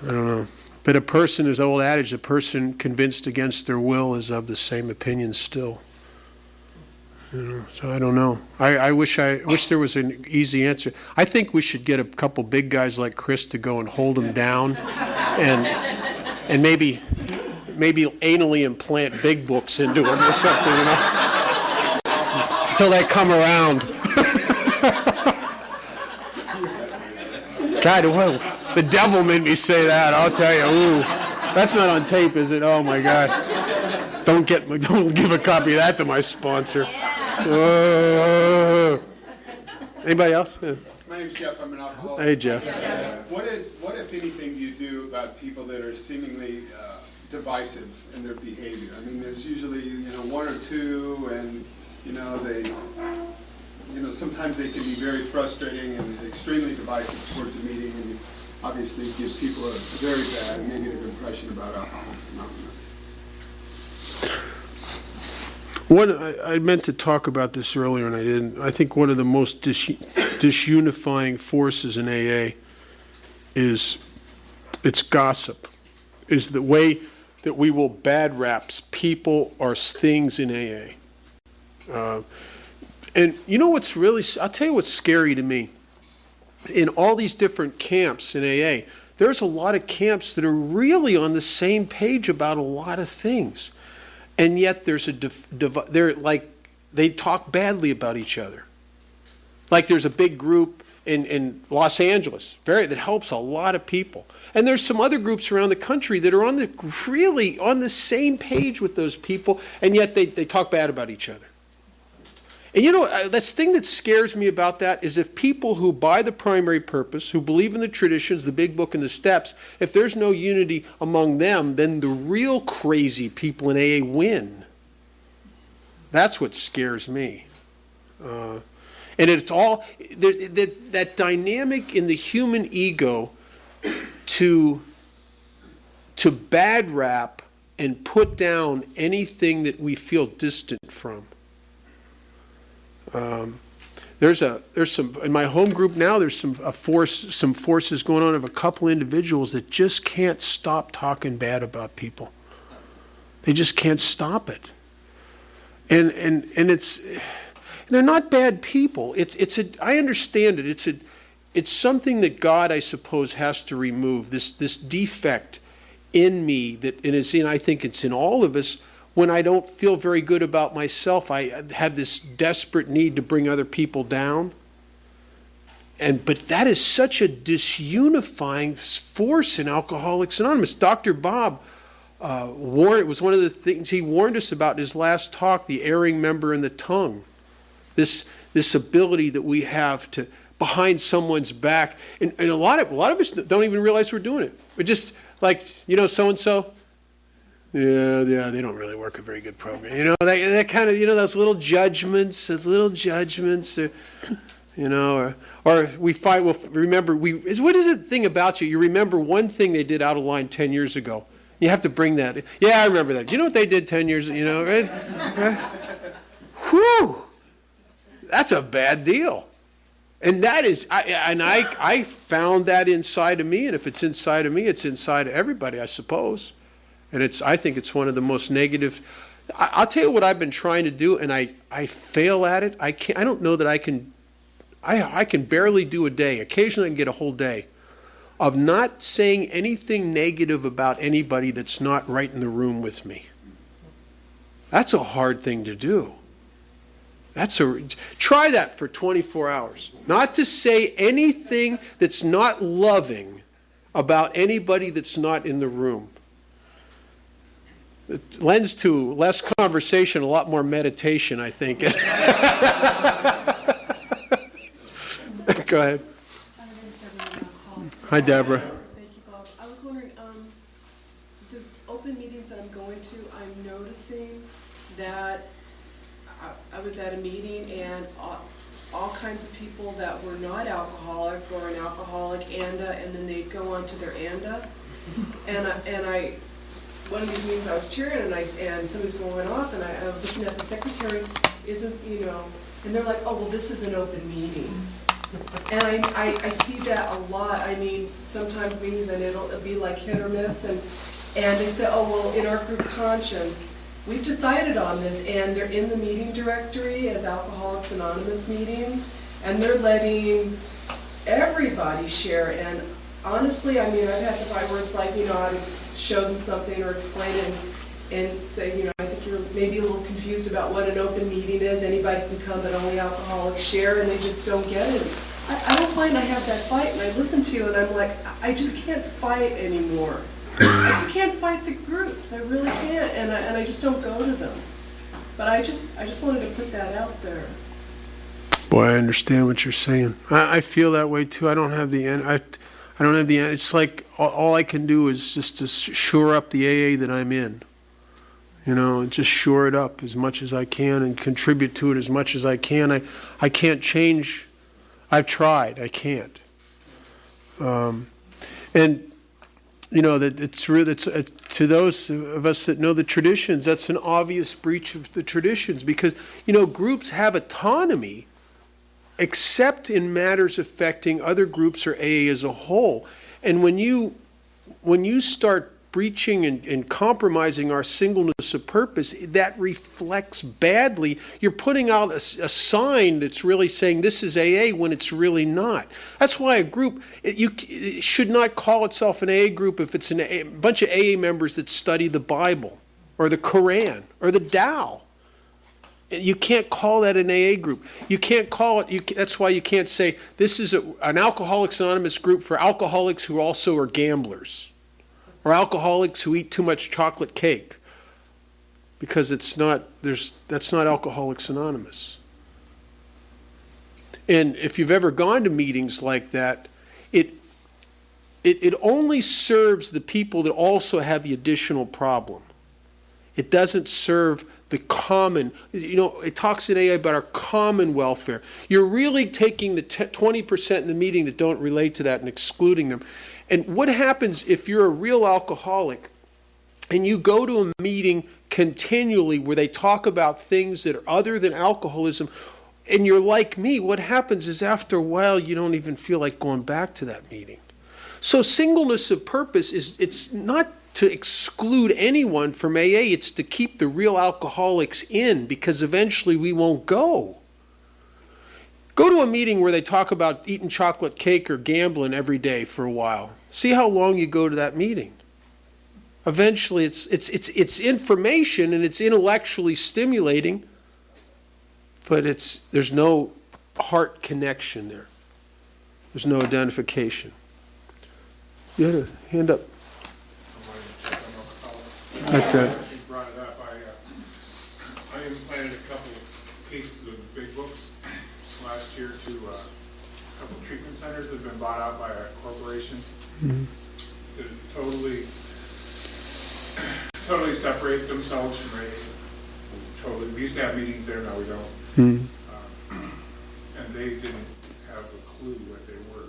[SPEAKER 2] I don't know. But a person, there's an old adage, a person convinced against their will is of the same opinion still. You know, so I don't know. I wish there was an easy answer. I think we should get a couple big guys like Chris to go and hold him down, and maybe anally implant big books into him or something, you know, until they come around. God, whoa. The devil made me say that, I'll tell you. Ooh, that's not on tape, is it? Oh my God. Don't give a copy of that to my sponsor. Anybody else? Yeah.
[SPEAKER 4] My name's Jeff. I'm an alcoholic.
[SPEAKER 2] Hey, Jeff.
[SPEAKER 4] What if anything, do you do about people that are seemingly divisive in their behavior? I mean, there's usually one or two, and sometimes they can be very frustrating and extremely divisive towards a meeting, and obviously give people a very bad negative impression about Alcoholics Anonymous.
[SPEAKER 2] I meant to talk about this earlier and I didn't. I think one of the most disunifying forces in AA is its gossip, is the way that we will bad rap people or things in AA. And you know what's really, I'll tell you what's scary to me. In all these different camps in AA, there's a lot of camps that are really on the same page about a lot of things. And yet there's they're like, they talk badly about each other. Like there's a big group in Los Angeles, that helps a lot of people. And there's some other groups around the country that are really on the same page with those people, and yet they talk bad about each other. And that's the thing that scares me about that is if people who buy the primary purpose, who believe in the traditions, the big book and the steps, if there's no unity among them, then the real crazy people in AA win. That's what scares me. And it's all, that dynamic in the human ego to bad rap and put down anything that we feel distant from. There's some in my home group now. There's some forces going on of a couple individuals that just can't stop talking bad about people. They just can't stop it, and they're not bad people. I understand it. It's something that God, I suppose, has to remove this defect in me I think it's in all of us. When I don't feel very good about myself, I have this desperate need to bring other people down. But that is such a disunifying force in Alcoholics Anonymous. Dr. Bob it was one of the things he warned us about in his last talk, the erring member and the tongue. This ability that we have to behind someone's back. And a lot of us don't even realize we're doing it. We're just like, so-and-so. Yeah, they don't really work a very good program. That kind of, those little judgments, or we fight, remember, what is the thing about you? You remember one thing they did out of line 10 years ago. You have to bring that. Yeah, I remember that. Do you know what they did 10 years, right? Whew! That's a bad deal. And that is, I found that inside of me, and if it's inside of me, it's inside of everybody, I suppose. And I think it's one of the most negative. I'll tell you what I've been trying to do, and I fail at it. I don't know that I can barely do a day. Occasionally I can get a whole day of not saying anything negative about anybody that's not right in the room with me. That's a hard thing to do. Try that for 24 hours. Not to say anything that's not loving about anybody that's not in the room. It lends to less conversation, a lot more meditation, I think. Go ahead. Hi, Deborah.
[SPEAKER 5] Thank you, Bob. I was wondering, the open meetings that I'm going to, I'm noticing that I was at a meeting and all kinds of people that were not alcoholic or an alcoholic ANDA, and then they'd go on to their ANDA. And I one of the meetings I was chairing, and somebody's going off, and I was looking at the secretary, and they're like, oh, well, this is an open meeting. And I see that a lot. I mean, sometimes meetings, and it'll be like hit or miss, and they say, oh, well, in our group Conscience, we've decided on this, and they're in the meeting directory as Alcoholics Anonymous meetings, and they're letting everybody share. And honestly, I mean, I've had to find words like, how to show them something or explain it and say, I think you're maybe a little confused about what an open meeting is. Anybody can come, but only alcoholics share, and they just don't get it. I don't find I have that fight, and I listen to you, and I'm like, I just can't fight anymore. I just can't fight the groups. I really can't, and I just don't go to them. But I just wanted to put that out there.
[SPEAKER 2] Boy, I understand what you're saying. I feel that way too. I don't have the end. I don't have the end. It's like all I can do is just to shore up the AA that I'm in. And just shore it up as much as I can and contribute to it as much as I can. I can't change. I've tried. I can't. And that it's real. It's to those of us that know the traditions, that's an obvious breach of the traditions, because groups have autonomy, except in matters affecting other groups or AA as a whole. And when you start breaching and compromising our singleness of purpose, that reflects badly. You're putting out a sign that's really saying this is AA when it's really not. That's why a group, it should not call itself an AA group if it's a bunch of AA members that study the Bible or the Quran or the Tao. You can't call that an AA group. You can't call it, that's why you can't say, this is an Alcoholics Anonymous group for alcoholics who also are gamblers, or alcoholics who eat too much chocolate cake, because that's not Alcoholics Anonymous. And if you've ever gone to meetings like that, it only serves the people that also have the additional problem. It doesn't serve the common, it talks in AA about our common welfare. You're really taking the 20% in the meeting that don't relate to that and excluding them. And what happens if you're a real alcoholic and you go to a meeting continually where they talk about things that are other than alcoholism, and you're like me, what happens is after a while you don't even feel like going back to that meeting. So singleness of purpose it's not to exclude anyone from AA, it's to keep the real alcoholics in, because eventually we won't go. Go to a meeting where they talk about eating chocolate cake or gambling every day for a while. See how long you go to that meeting. Eventually it's information and it's intellectually stimulating, but there's no heart connection there. There's no identification. You had a hand up. Right there.
[SPEAKER 6] You brought it up. I implanted a couple cases of big books last year to a couple treatment centers that have been bought out by a corporation. That totally separate themselves from AA. We used to have meetings there, now we don't. And they didn't have a clue what they were.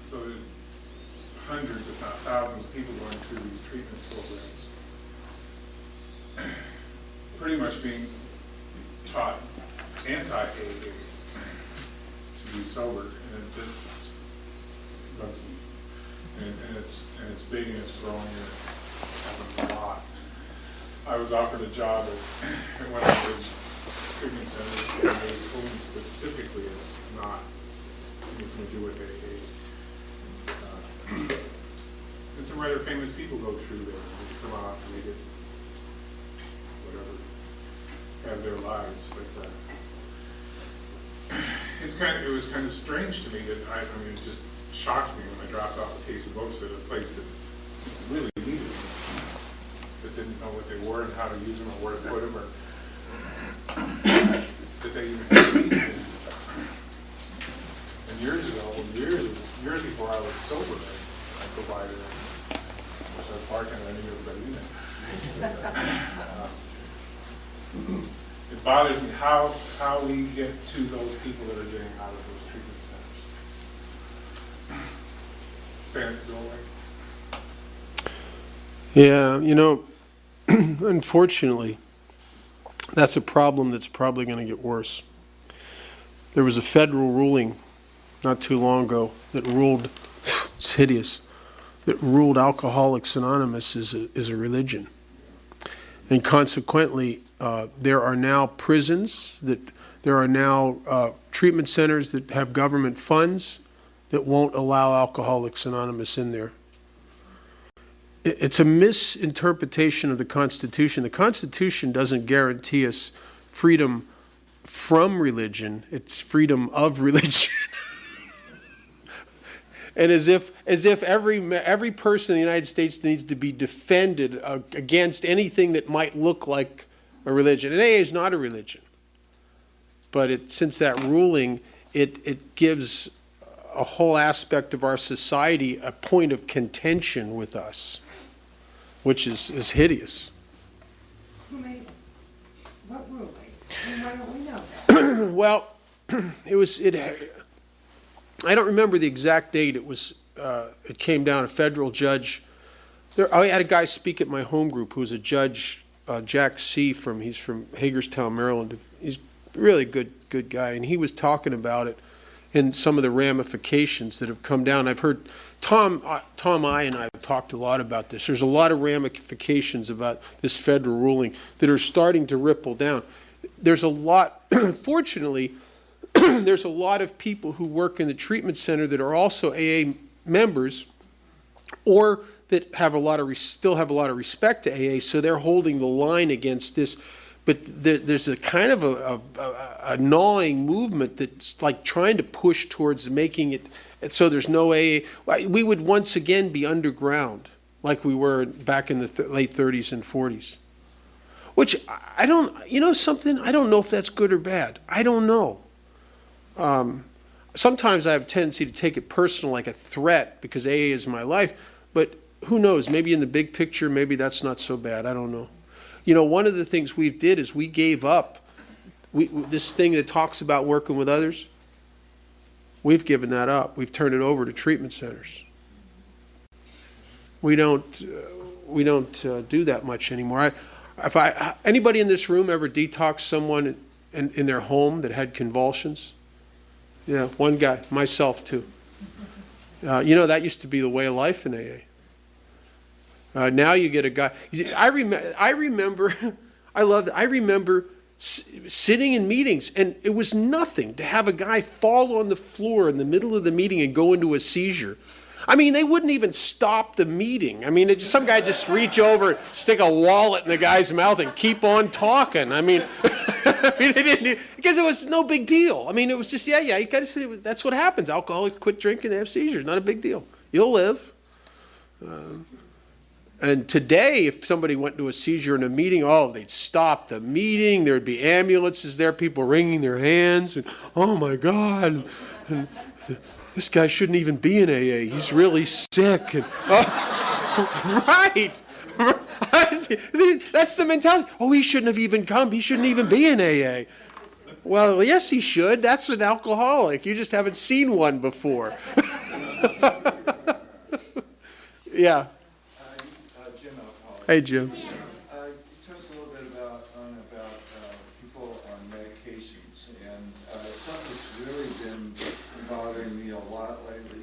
[SPEAKER 6] So there's hundreds, if not thousands, of people going through these treatment programs, pretty much being taught anti-AA to be sober, and it just bugs me. And it's big and it's growing and it's happening a lot. I was offered a job at one of the treatment centers, and they told me specifically it's not anything to do with AA. And some rather famous people go through there, they come out and they get whatever, have their lives, but it was kind of strange to me that it just shocked me when I dropped off a case of books at a place that really needed them, that didn't know what they were and how to use them or where to put them, or that they even needed them. And years before I was sober, I provided it. I started parking and I knew everybody in there. It bothers me how we get to those people that are getting out of those treatment centers. Fans go away.
[SPEAKER 2] Yeah, unfortunately, that's a problem that's probably going to get worse. There was a federal ruling not too long ago that ruled, it's hideous, that ruled Alcoholics Anonymous is a religion. And consequently, there are now prisons, there are now treatment centers that have government funds that won't allow Alcoholics Anonymous in there. It's a misinterpretation of the Constitution. The Constitution doesn't guarantee us freedom from religion, it's freedom of religion. And as if every person in the United States needs to be defended against anything that might look like a religion. And AA is not a religion. But since that ruling, it gives a whole aspect of our society a point of contention with us, which is hideous.
[SPEAKER 3] Who made it? What ruling? And why don't we know that?
[SPEAKER 2] Well, I don't remember the exact date. It came down, a federal judge. I had a guy speak at my home group who was a judge, Jack C. He's from Hagerstown, Maryland. He's a really good guy, and he was talking about it and some of the ramifications that have come down. I've heard Tom I and I have talked a lot about this. There's a lot of ramifications about this federal ruling that are starting to ripple down. There's a lot, fortunately, there's a lot of people who work in the treatment center that are also AA members, or that have still have a lot of respect to AA, so they're holding the line against this. but there's a kind of a gnawing movement that's like trying to push towards making it so there's no AA. We would once again be underground like we were back in the late 30s and 40s. Which I don't, you know something? I don't know if that's good or bad. I don't know. Sometimes I have a tendency to take it personal, like a threat, because AA is my life. But who knows? Maybe in the big picture, maybe that's not so bad. I don't know. You know, one of the things we did is we gave up this thing that talks about working with others. We've given that up. We've turned it over to treatment centers. We don't do that much anymore. Anybody in this room ever detoxed someone in their home that had convulsions? Yeah, one guy, myself too. You know, that used to be the way of life in AA. Now you get a guy. I remember. I love that. I remember sitting in meetings, and it was nothing to have a guy fall on the floor in the middle of the meeting and go into a seizure. I mean, they wouldn't even stop the meeting. I mean, some guy just reach over, stick a wallet in the guy's mouth, and keep on talking. I mean, it didn't, because it was no big deal. I mean, it was just, yeah, you got to see, that's what happens. Alcoholics quit drinking, they have seizures. Not a big deal. You'll live. And today, if somebody went to a seizure in a meeting, they'd stop the meeting. There'd be ambulances there, people wringing their hands, and oh my God. And this guy shouldn't even be in AA. He's really sick. And, right. That's the mentality. Oh, he shouldn't have even come. He shouldn't even be in AA. Well, yes, he should. That's an alcoholic. You just haven't seen one before. Yeah.
[SPEAKER 7] Jim Alcoholic.
[SPEAKER 2] Hey, Jim.
[SPEAKER 7] You talked a little bit about people on medications, and something that's really been bothering me a lot lately,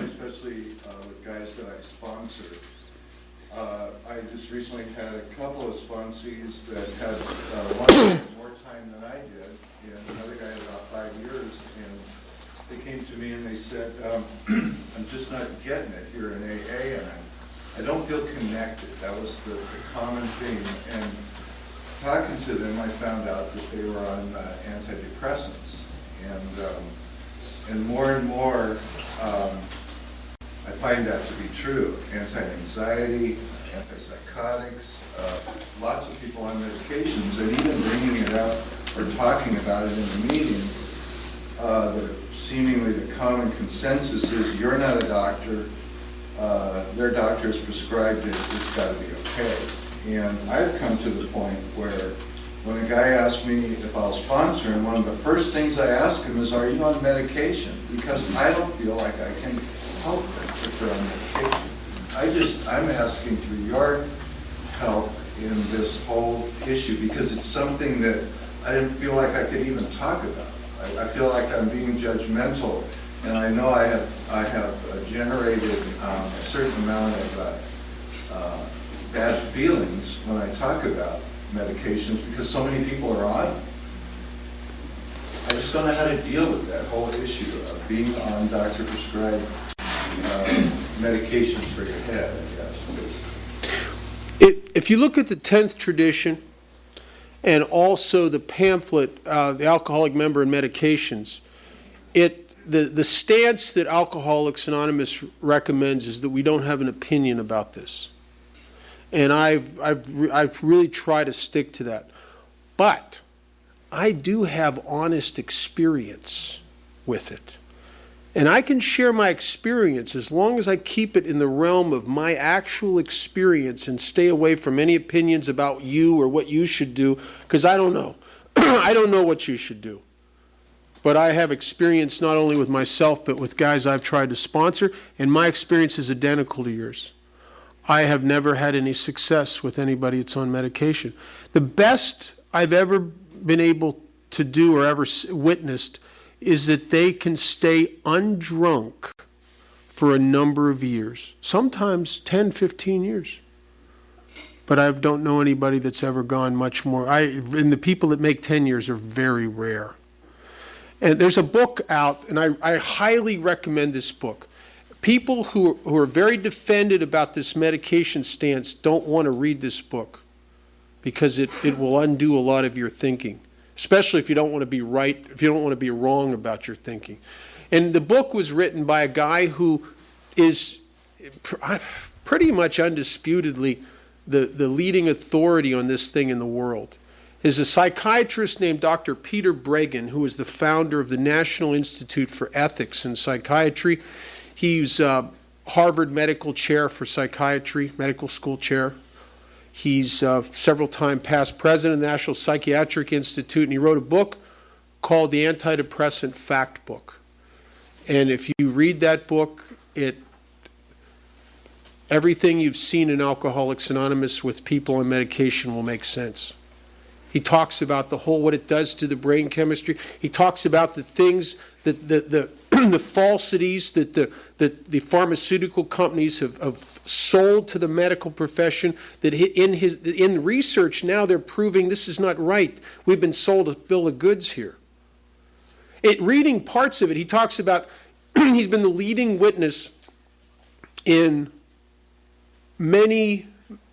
[SPEAKER 7] especially with guys that I sponsor. I just recently had a couple of sponsees that had one had more time than I did, and another guy had about 5 years, and they came to me and they said, I'm just not getting it here in AA, and I don't feel connected. That was the common theme. And talking to them, I found out that they were on antidepressants. And more, I find that to be true. Anti-anxiety, antipsychotics, lots of people on medications, and even bringing it up or talking about it in the meeting, seemingly the common consensus is you're not a doctor, their doctor has prescribed it, it's got to be okay. And I've come to the point where when a guy asks me if I'll sponsor him, one of the first things I ask him is, are you on medication? Because I don't feel like I can help them if they're on medication. I'm asking for your help in this whole issue because it's something that I didn't feel like I could even talk about. I feel like I'm being judgmental, and I know I have generated a certain amount of bad feelings when I talk about medications because so many people are on them. I just don't know how to deal with that whole issue of being on doctor-prescribed medications for your head, I guess.
[SPEAKER 2] If you look at the 10th tradition and also the pamphlet, The Alcoholic Member and Medications, the stance that Alcoholics Anonymous recommends is that we don't have an opinion about this. And I've really tried to stick to that. But I do have honest experience with it. And I can share my experience as long as I keep it in the realm of my actual experience and stay away from any opinions about you or what you should do, because I don't know. I don't know what you should do. But I have experience not only with myself, but with guys I've tried to sponsor, and my experience is identical to yours. I have never had any success with anybody that's on medication. The best I've ever been able to do or ever witnessed is that they can stay undrunk for a number of years, sometimes 10, 15 years. But I don't know anybody that's ever gone much more. And the people that make 10 years are very rare. And there's a book out, and I highly recommend this book. People who are very defended about this medication stance don't want to read this book. because it will undo a lot of your thinking, especially if you don't want to be right, if you don't want to be wrong about your thinking. And the book was written by a guy who is pretty much undisputedly the leading authority on this thing in the world. Is a psychiatrist named Dr. Peter Breggin, who is the founder of the National Institute for Ethics in Psychiatry. He's Harvard Medical Chair for Psychiatry, medical school chair. He's several time past president of the National Psychiatric Institute, and he wrote a book called The Antidepressant Fact Book. And if you read that book, everything you've seen in Alcoholics Anonymous with people on medication will make sense. He talks about what it does to the brain chemistry. He talks about the things that the falsities that the pharmaceutical companies have sold to the medical profession, that in research now they're proving this is not right. We've been sold a bill of goods here. Reading parts of it, he talks about he's been the leading witness in many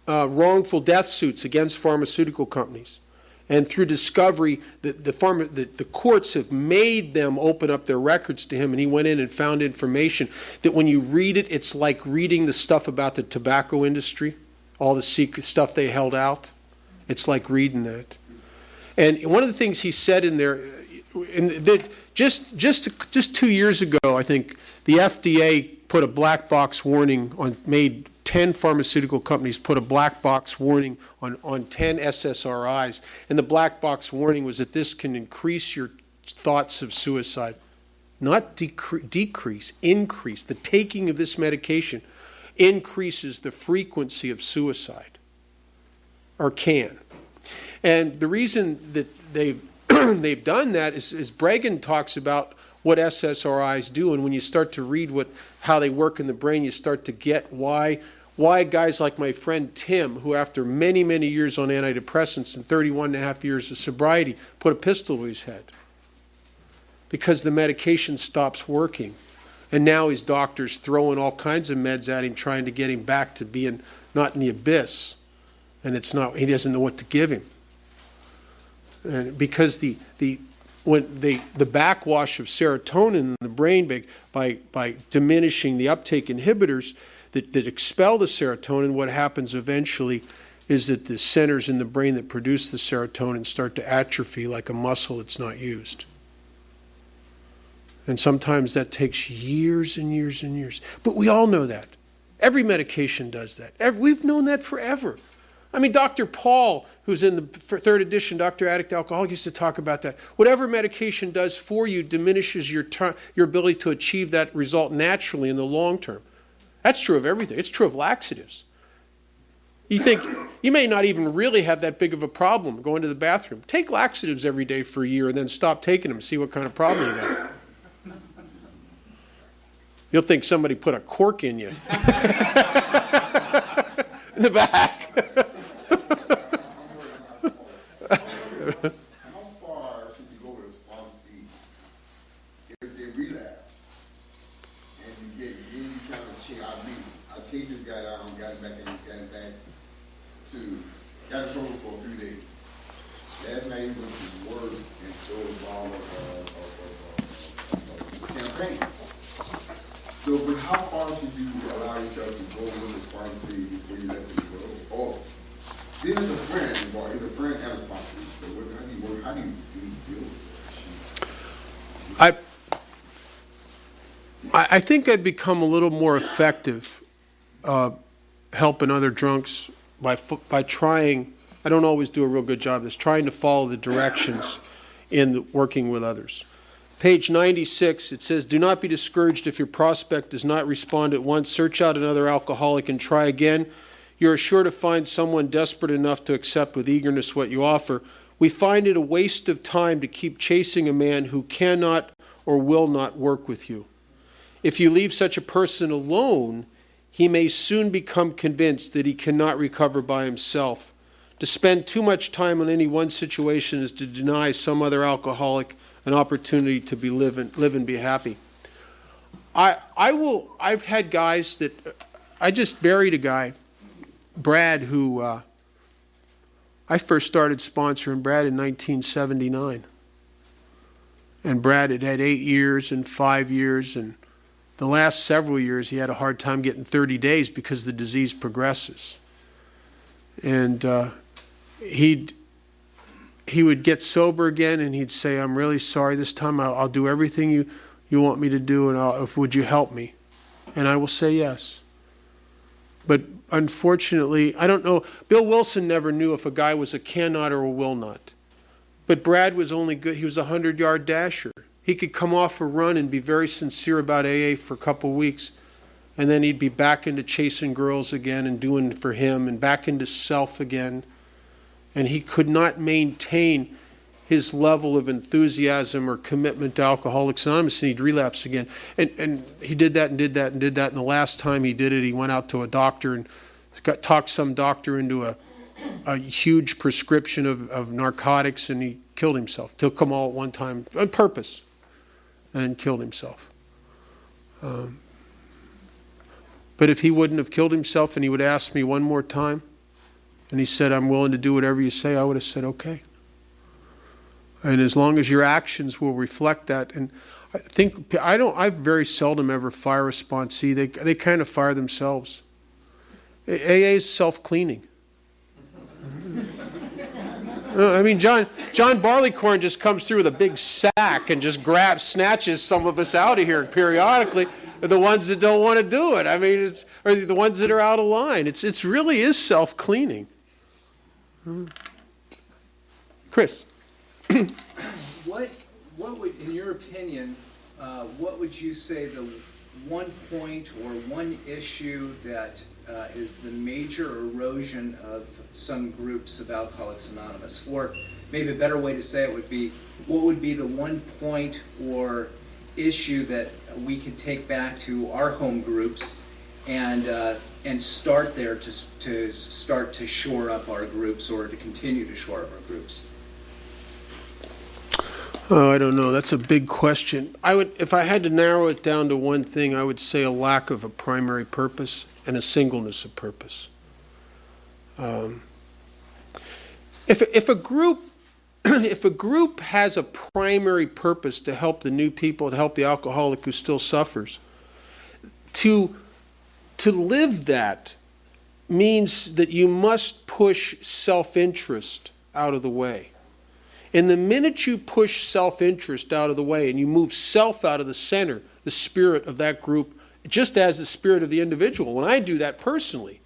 [SPEAKER 2] wrongful death suits against pharmaceutical companies. And through discovery, the courts have made them open up their records to him, and he went in and found information that when you read it, it's like reading the stuff about the tobacco industry, all the secret stuff they held out. It's like reading that. And one of the things he said in there, just 2 years ago, I think, the FDA put a black box warning made 10 pharmaceutical companies put a black box warning on 10 SSRIs. And the black box warning was that this can increase your thoughts of suicide. Not decrease, increase. The taking of this medication increases the frequency of suicide, or can. And the reason that they've done that is Breggin talks about what SSRIs do, and when you start to read how they work in the brain, you start to get why guys like my friend Tim, who after many, many years on antidepressants and 31 and a half years of sobriety, put a pistol to his head. Because the medication stops working. And now his doctor's throwing all kinds of meds at him, trying to get him back to being not in the abyss. And he doesn't know what to give him. And because the backwash of serotonin in the brain by diminishing the uptake inhibitors that expel the serotonin, what happens eventually is that the centers in the brain that produce the serotonin start to atrophy like a muscle that's not used. And sometimes that takes years and years and years. But we all know that. Every medication does that. We've known that forever. I mean, Dr. Paul, who's in the third edition, Dr. Addict Alcoholic, used to talk about that. Whatever medication does for you diminishes your ability to achieve that result naturally in the long term. That's true of everything. It's true of laxatives. You think you may not even really have that big of a problem going to the bathroom. Take laxatives every day for a year and then stop taking them and see what kind of problem you got. You'll think somebody put a cork in you. In the back.
[SPEAKER 8] How far should you go with a sponsee if they relapse and you trying to change? I chased this guy down, got him back got him sober for a few days. Last night he went to work and stole a bottle of champagne. So, but how far should you allow yourself to go with a sponsee before you let them go? Or then it's a friend involved. It's a friend and a sponsor. So how do you deal with that?
[SPEAKER 2] I think I've become a little more effective helping other drunks by trying. I don't always do a real good job of this, trying to follow the directions in working with others. Page 96, it says, "Do not be discouraged if your prospect does not respond at once. Search out another alcoholic and try again. You are sure to find someone desperate enough to accept with eagerness what you offer. We find it a waste of time to keep chasing a man who cannot or will not work with you. If you leave such a person alone, he may soon become convinced that he cannot recover by himself. To spend too much time on any one situation is to deny some other alcoholic an opportunity to live and be happy." I've had guys that, I just buried a guy, Brad, who I first started sponsoring Brad in 1979. And Brad had had 8 years and 5 years, and the last several years he had a hard time getting 30 days because the disease progresses. And he would get sober again, and he'd say, "I'm really sorry this time. I'll do everything you want me to do, and would you help me?" And I will say yes. But unfortunately, I don't know. Bill Wilson never knew if a guy was a cannot or a will not. But Brad was only good. He was a 100-yard dasher. He could come off a run and be very sincere about AA for a couple of weeks, and then he'd be back into chasing girls again and doing for him and back into self again. And he could not maintain his level of enthusiasm or commitment to Alcoholics Anonymous, and he'd relapse again. And he did that and did that and did that, and the last time he did it, he went out to a doctor and talked some doctor into a huge prescription of narcotics, and he killed himself. Took them all at one time on purpose and killed himself. But if he wouldn't have killed himself and he would ask me one more time, and he said, "I'm willing to do whatever you say," I would have said, "Okay." And as long as your actions will reflect that, and I very seldom ever fire a sponsee. They kind of fire themselves. AA is self-cleaning. I mean, John Barleycorn just comes through with a big sack and just snatches some of us out of here periodically. The ones that don't want to do it. I mean, or the ones that are out of line. It's really is self-cleaning. Chris.
[SPEAKER 1] What would, in your opinion, what would you say the one point or one issue that is the major erosion of some groups of Alcoholics Anonymous? Or maybe a better way to say it would be, what would be the one point or issue that we could take back to our home groups and start there to start to shore up our groups, or to continue to shore up our groups?
[SPEAKER 2] Oh, I don't know. That's a big question. If I had to narrow it down to one thing, I would say a lack of a primary purpose and a singleness of purpose. If a group has a primary purpose to help the new people, to help the alcoholic who still suffers, to live that means that you must push self-interest out of the way. And the minute you push self-interest out of the way and you move self out of the center, the spirit of that group, just as the spirit of the individual, when I do that personally,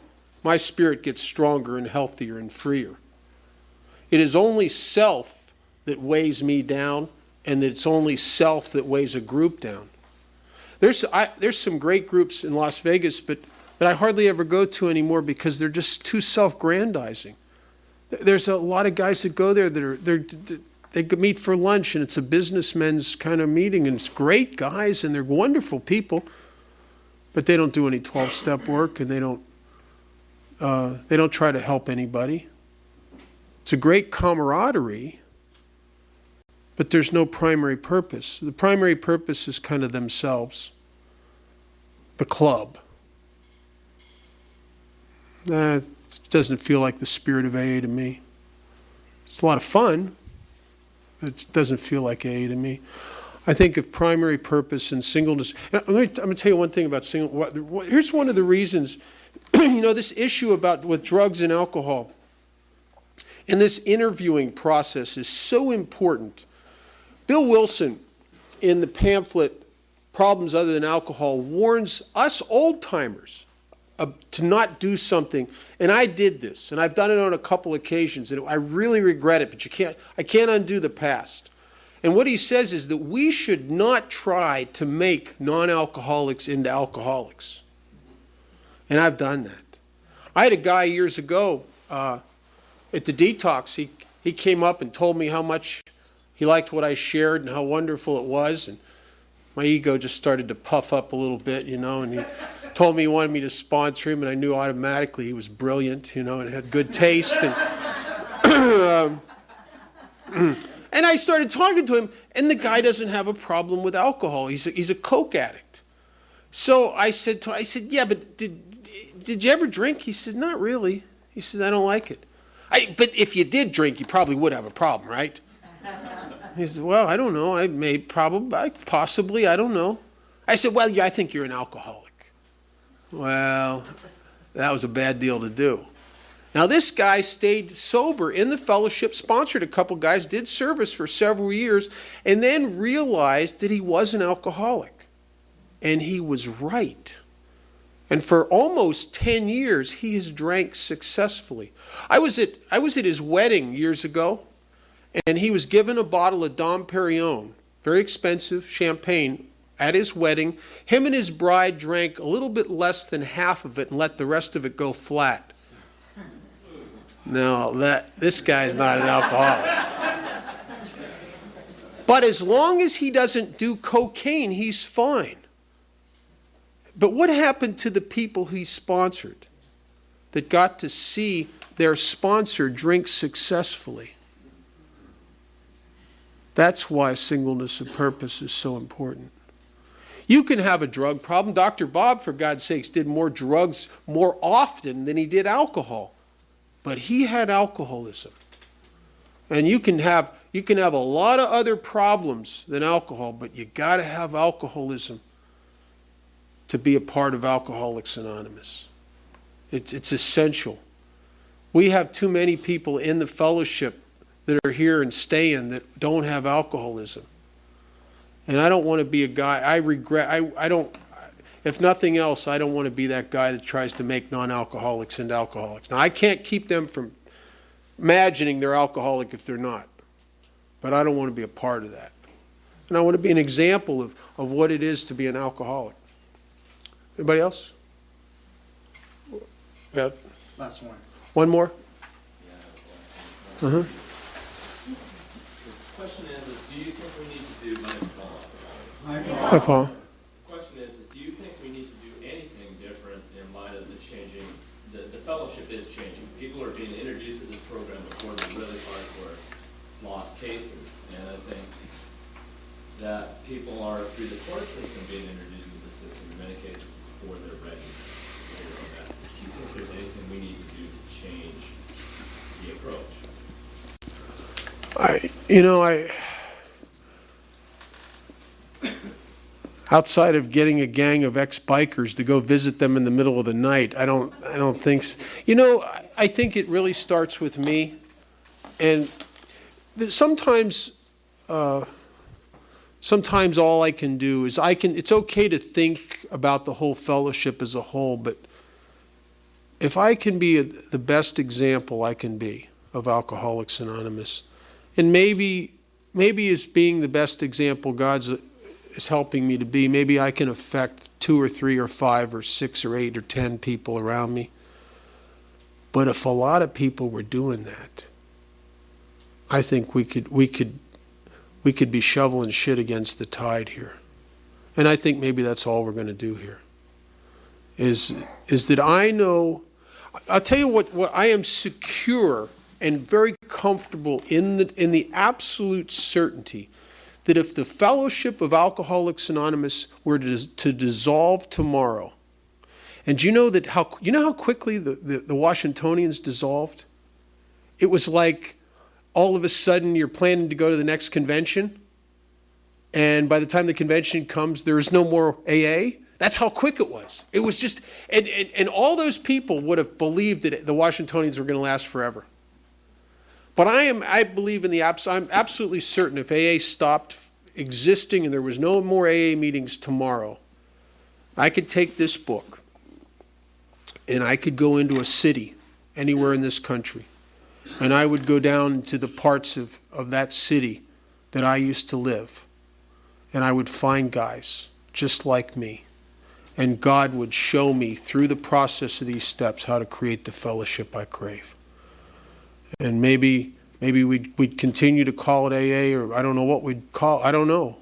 [SPEAKER 2] my spirit gets stronger and healthier and freer. It is only self that weighs me down, and it's only self that weighs a group down. There's some great groups in Las Vegas, but I hardly ever go to anymore because they're just too self-grandizing. There's a lot of guys that go there that they meet for lunch, and it's a businessmen's kind of meeting, and it's great guys, and they're wonderful people, but they don't do any 12-step work, and they don't try to help anybody. It's a great camaraderie, but there's no primary purpose. The primary purpose is kind of themselves, the club. That doesn't feel like the spirit of AA to me. It's a lot of fun, but it doesn't feel like AA to me. I think of primary purpose and singleness. I'm going to tell you one thing about single. Here's one of the reasons, this issue with drugs and alcohol. And this interviewing process is so important. Bill Wilson, in the pamphlet Problems Other Than Alcohol, warns us old-timers to not do something. And I did this, and I've done it on a couple occasions, and I really regret it, but I can't undo the past. And what he says is that we should not try to make non-alcoholics into alcoholics. And I've done that. I had a guy years ago at the detox. He came up and told me how much he liked what I shared and how wonderful it was. And my ego just started to puff up a little bit, and he told me he wanted me to sponsor him, and I knew automatically he was brilliant, and had good taste. And and I started talking to him, and the guy doesn't have a problem with alcohol. He's a coke addict. So I said, yeah, but did you ever drink? He said, not really. He said, I don't like it. But if you did drink, you probably would have a problem, right? He said, well, I don't know. Possibly, I don't know. I said, well, yeah, I think you're an alcoholic. Well, that was a bad deal to do. Now, this guy stayed sober in the fellowship, sponsored a couple guys, did service for several years, and then realized that he was an alcoholic. And he was right. And for almost 10 years, he has drank successfully. I was at his wedding years ago, and he was given a bottle of Dom Perignon, very expensive champagne, at his wedding. Him and his bride drank a little bit less than half of it and let the rest of it go flat. Now, this guy's not an alcoholic. But as long as he doesn't do cocaine, he's fine. But what happened to the people he sponsored that got to see their sponsor drink successfully? That's why singleness of purpose is so important. You can have a drug problem. Dr. Bob, for God's sakes, did more drugs more often than he did alcohol. But he had alcoholism. And you can have a lot of other problems than alcohol, but you got to have alcoholism to be a part of Alcoholics Anonymous. It's essential. We have too many people in the fellowship that are here and staying that don't have alcoholism. And I don't want to be a guy, if nothing else, I don't want to be that guy that tries to make non-alcoholics into alcoholics. Now, I can't keep them from imagining they're alcoholic if they're not. But I don't want to be a part of that. And I want to be an example of what it is to be an alcoholic. Anybody else? Yeah.
[SPEAKER 1] Last one.
[SPEAKER 2] One more?
[SPEAKER 9] The question is do you think we need to do
[SPEAKER 2] Hi, Paul.
[SPEAKER 9] The question is do you think we need to do anything different in light of the changing, the fellowship is changing. People are being introduced to this program before they're really hardcore lost cases. And I think that people are, through the court system, being introduced to the system in many cases before they're ready for their own message. Do you think there's anything we need to do to change the approach?
[SPEAKER 2] Outside of getting a gang of ex-bikers to go visit them in the middle of the night, I don't think so. I think it really starts with me. And sometimes all I can do is it's okay to think about the whole fellowship as a whole, but if I can be the best example I can be of Alcoholics Anonymous, and maybe as being the best example God is helping me to be, maybe I can affect 2 or 3 or 5 or 6 or 8 or 10 people around me. But if a lot of people were doing that, I think we could be shoveling shit against the tide here. And I think maybe that's all we're going to do here. Is that I know, I'll tell you what I am secure and very comfortable in the absolute certainty that if the Fellowship of Alcoholics Anonymous were to dissolve tomorrow, and do you know how quickly the Washingtonians dissolved? It was like all of a sudden you're planning to go to the next convention, and by the time the convention comes, there is no more AA. That's how quick it was. It was just, and all those people would have believed that the Washingtonians were going to last forever. But I believe in I'm absolutely certain if AA stopped existing and there was no more AA meetings tomorrow, I could take this book and I could go into a city anywhere in this country, and I would go down to the parts of that city that I used to live, and I would find guys just like me, and God would show me through the process of these steps how to create the fellowship I crave. And maybe we'd continue to call it AA, or I don't know what we'd call it. I don't know.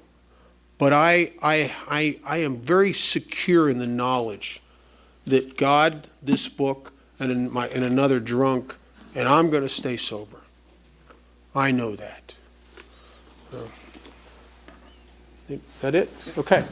[SPEAKER 2] But I am very secure in the knowledge that God, this book, and another drunk, and I'm going to stay sober. I know that. Is that it? Okay.